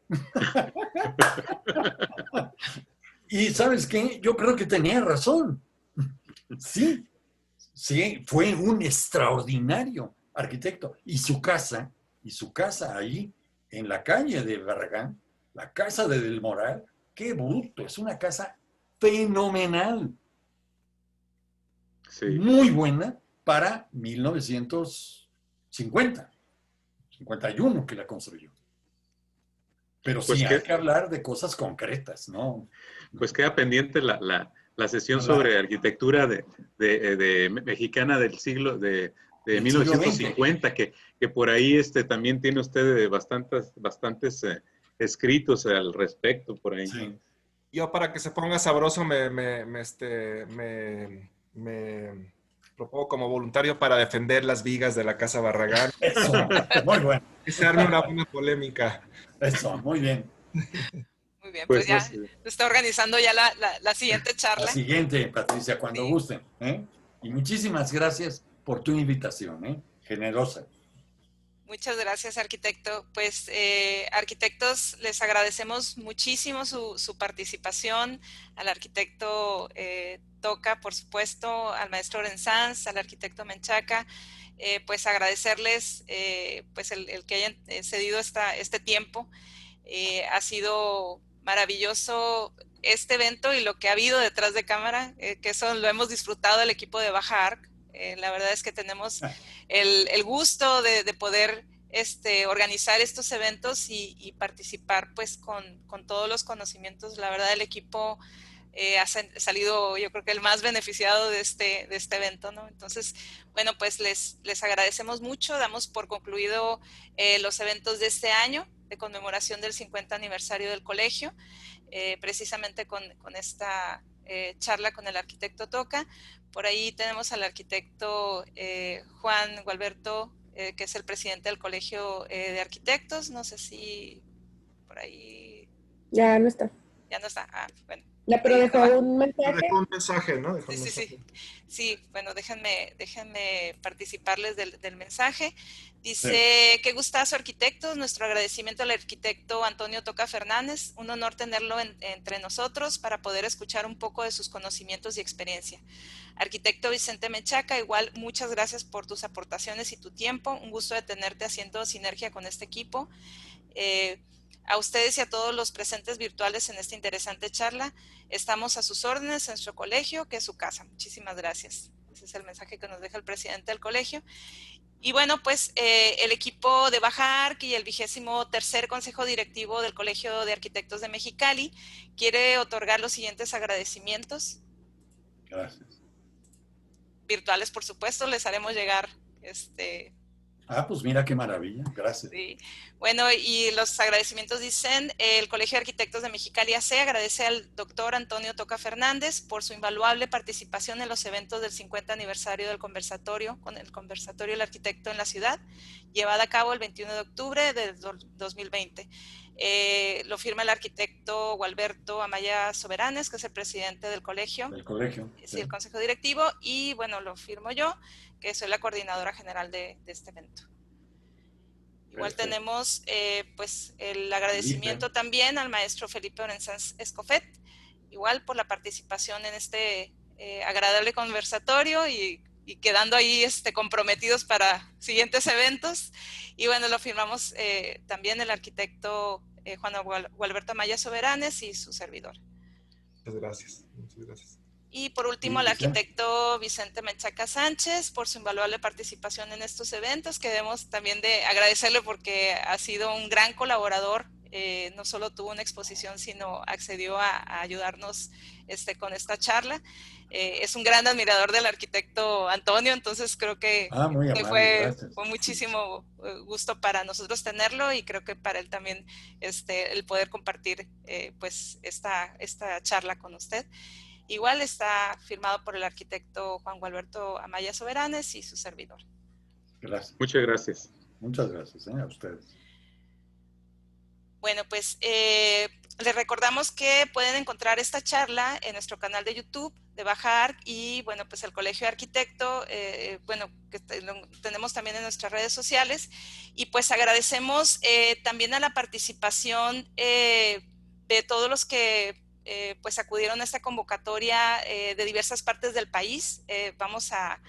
Y ¿sabes qué? Yo creo que tenía razón. Sí, fue un extraordinario arquitecto. Y su casa ahí, en la calle de Barragán, la casa de Del Moral, qué bruto, es una casa fenomenal. Sí. Muy buena para 1950, 51 que la construyó. Pero pues sí, hay que hablar de cosas concretas, ¿no? Pues queda pendiente la sesión sobre arquitectura de mexicana del siglo de 1950, que por ahí también tiene usted bastantes escritos al respecto por ahí. Sí. Yo, para que se ponga sabroso, me propongo como voluntario para defender las vigas de la Casa Barragán. Eso, muy bueno. Que se arme una polémica. Eso, muy bien. Muy bien. bien, Pues pues ya no sé. está organizando ya la siguiente La charla. siguiente, Patricia, cuando Sí. gusten. ¿Eh? Y muchísimas gracias por tu invitación, ¿eh? Generosa. Muchas gracias, arquitecto. Pues, arquitectos, les agradecemos muchísimo su participación, al arquitecto Toca, por supuesto, al maestro Orenzanz, al arquitecto Menchaca, pues agradecerles pues el que hayan cedido este tiempo. Ha sido maravilloso este evento y lo que ha habido detrás de cámara, que eso lo hemos disfrutado el equipo de Baja Arc. La verdad es que tenemos el gusto de poder organizar estos eventos y participar pues con todos los conocimientos. La verdad el equipo ha salido, yo creo que el más beneficiado de este evento, ¿no? Entonces, bueno, pues les agradecemos mucho, damos por concluido los eventos de este año de conmemoración del 50 aniversario del colegio, precisamente con esta charla con el arquitecto Toca. Por ahí tenemos al arquitecto Juan Gualberto, que es el presidente del Colegio de Arquitectos. No sé si por ahí... Ya no está. Ya no está. Ah, bueno. Ya, pero dejó un mensaje. Dejó un mensaje, ¿no? Dejó un Sí, mensaje. sí, sí. Sí, bueno, déjenme participarles del mensaje. Dice, qué gustazo, arquitectos. Nuestro agradecimiento al arquitecto Antonio Toca Fernández. Un honor tenerlo entre nosotros para poder escuchar un poco de sus conocimientos y experiencia. Arquitecto Vicente Menchaca, igual, muchas gracias por tus aportaciones y tu tiempo. Un gusto de tenerte haciendo sinergia con este equipo. A ustedes y a todos los presentes virtuales en esta interesante charla, estamos a sus órdenes en nuestro colegio, que es su casa. Muchísimas gracias. Ese es el mensaje que nos deja el presidente del colegio. Y bueno, pues el equipo de Baja Arc y el 23º Consejo Directivo del Colegio de Arquitectos de Mexicali quiere otorgar los siguientes agradecimientos. Gracias. Virtuales, por supuesto, les haremos llegar pues mira qué maravilla, gracias. Sí. Bueno, y los agradecimientos dicen, el Colegio de Arquitectos de Mexicali AC agradece al doctor Antonio Toca Fernández por su invaluable participación en los eventos del 50 aniversario del conversatorio, con el conversatorio del arquitecto en la ciudad, llevada a cabo el 21 de octubre del 2020. Lo firma el arquitecto Gualberto Amaya Soberanes, que es el presidente del colegio. Del colegio. Sí, el consejo directivo, y bueno, lo firmo yo, que soy la coordinadora general de este evento. Igual perfecto. Tenemos pues el agradecimiento Felipe. También al maestro Felipe Orenzanz Escofet, igual por la participación en este agradable conversatorio y quedando ahí comprometidos para siguientes eventos. Y bueno, lo firmamos también el arquitecto Juan Gualberto Amaya Soberanes y su servidor. Muchas gracias, muchas gracias. Y por último, al arquitecto Vicente Menchaca Sánchez por su invaluable participación en estos eventos, que debemos también de agradecerle porque ha sido un gran colaborador, no solo tuvo una exposición, sino accedió a ayudarnos con esta charla. Es un gran admirador del arquitecto Antonio, entonces creo que muy amable, fue muchísimo gusto para nosotros tenerlo y creo que para él también el poder compartir pues esta charla con usted. Igual está firmado por el arquitecto Juan Gualberto Amaya Soberanes y su servidor. Gracias. Muchas gracias. Muchas gracias a ustedes. Bueno, pues les recordamos que pueden encontrar esta charla en nuestro canal de YouTube de Baja Arc y bueno, pues el Colegio de Arquitecto, bueno, que tenemos también en nuestras redes sociales y pues agradecemos también a la participación de todos los que pues acudieron a esta convocatoria de diversas partes del país. Vamos a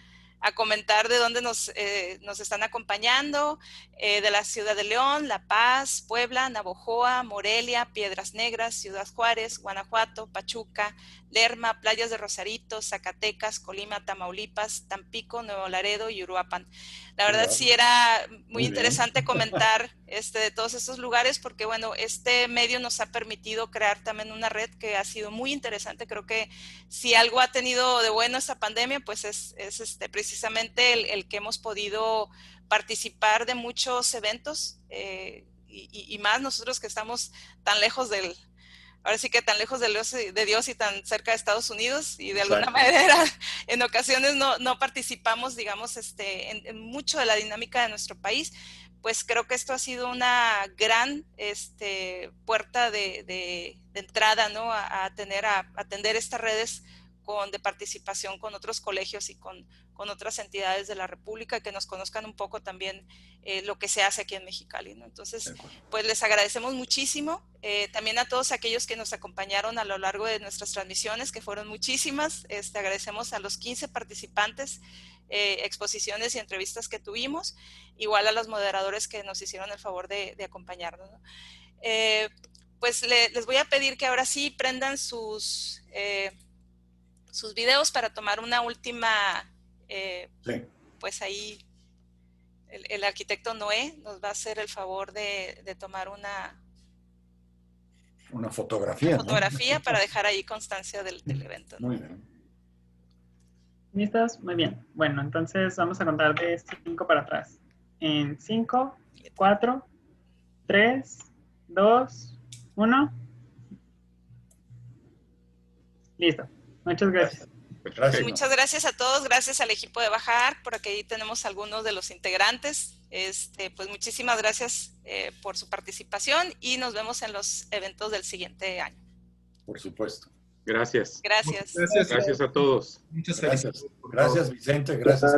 comentar de dónde nos están acompañando, de la Ciudad de León, La Paz, Puebla, Navojoa, Morelia, Piedras Negras, Ciudad Juárez, Guanajuato, Pachuca, Lerma, Playas de Rosarito, Zacatecas, Colima, Tamaulipas, Tampico, Nuevo Laredo y Uruapan. La verdad sí era muy interesante comentar de todos estos lugares porque bueno, este medio nos ha permitido crear también una red que ha sido muy interesante. Creo que si algo ha tenido de bueno esta pandemia, pues es precisamente el que hemos podido participar de muchos eventos y más nosotros que estamos tan lejos ahora sí que tan lejos de Dios y tan cerca de Estados Unidos y de alguna manera en ocasiones no participamos, digamos, en mucho de la dinámica de nuestro país, pues creo que esto ha sido una gran puerta de entrada, ¿no? A atender estas redes de participación con otros colegios y con otras entidades de la República, que nos conozcan un poco también lo que se hace aquí en Mexicali, ¿no? Entonces, pues les agradecemos muchísimo. También a todos aquellos que nos acompañaron a lo largo de nuestras transmisiones, que fueron muchísimas. Agradecemos a los 15 participantes, exposiciones y entrevistas que tuvimos, igual a los moderadores que nos hicieron el favor de acompañarnos, ¿no? Pues les voy a pedir que ahora sí prendan sus videos para tomar una última, pues ahí el arquitecto Noé nos va a hacer el favor de tomar una fotografía, ¿no? Para dejar ahí constancia del evento, ¿no? Muy bien. ¿Listos? Muy bien. Bueno, entonces vamos a contar de 5 para atrás. En 5, 4, 3, 2, 1. Listo. Muchas gracias. Gracias. Muchas gracias a todos, gracias al equipo de Bajar. Por aquí tenemos algunos de los integrantes. Pues muchísimas gracias por su participación y nos vemos en los eventos del siguiente año. Por supuesto. Gracias. Gracias. Gracias a todos. Muchas Gracias. felicidades. Gracias, Vicente. Gracias.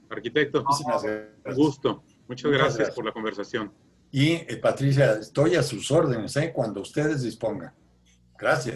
Arquitecto, Muchísimas un gracias. gusto. Muchas Muchas gracias gracias. por la conversación. Y Patricia, estoy a sus órdenes, cuando ustedes dispongan. Gracias.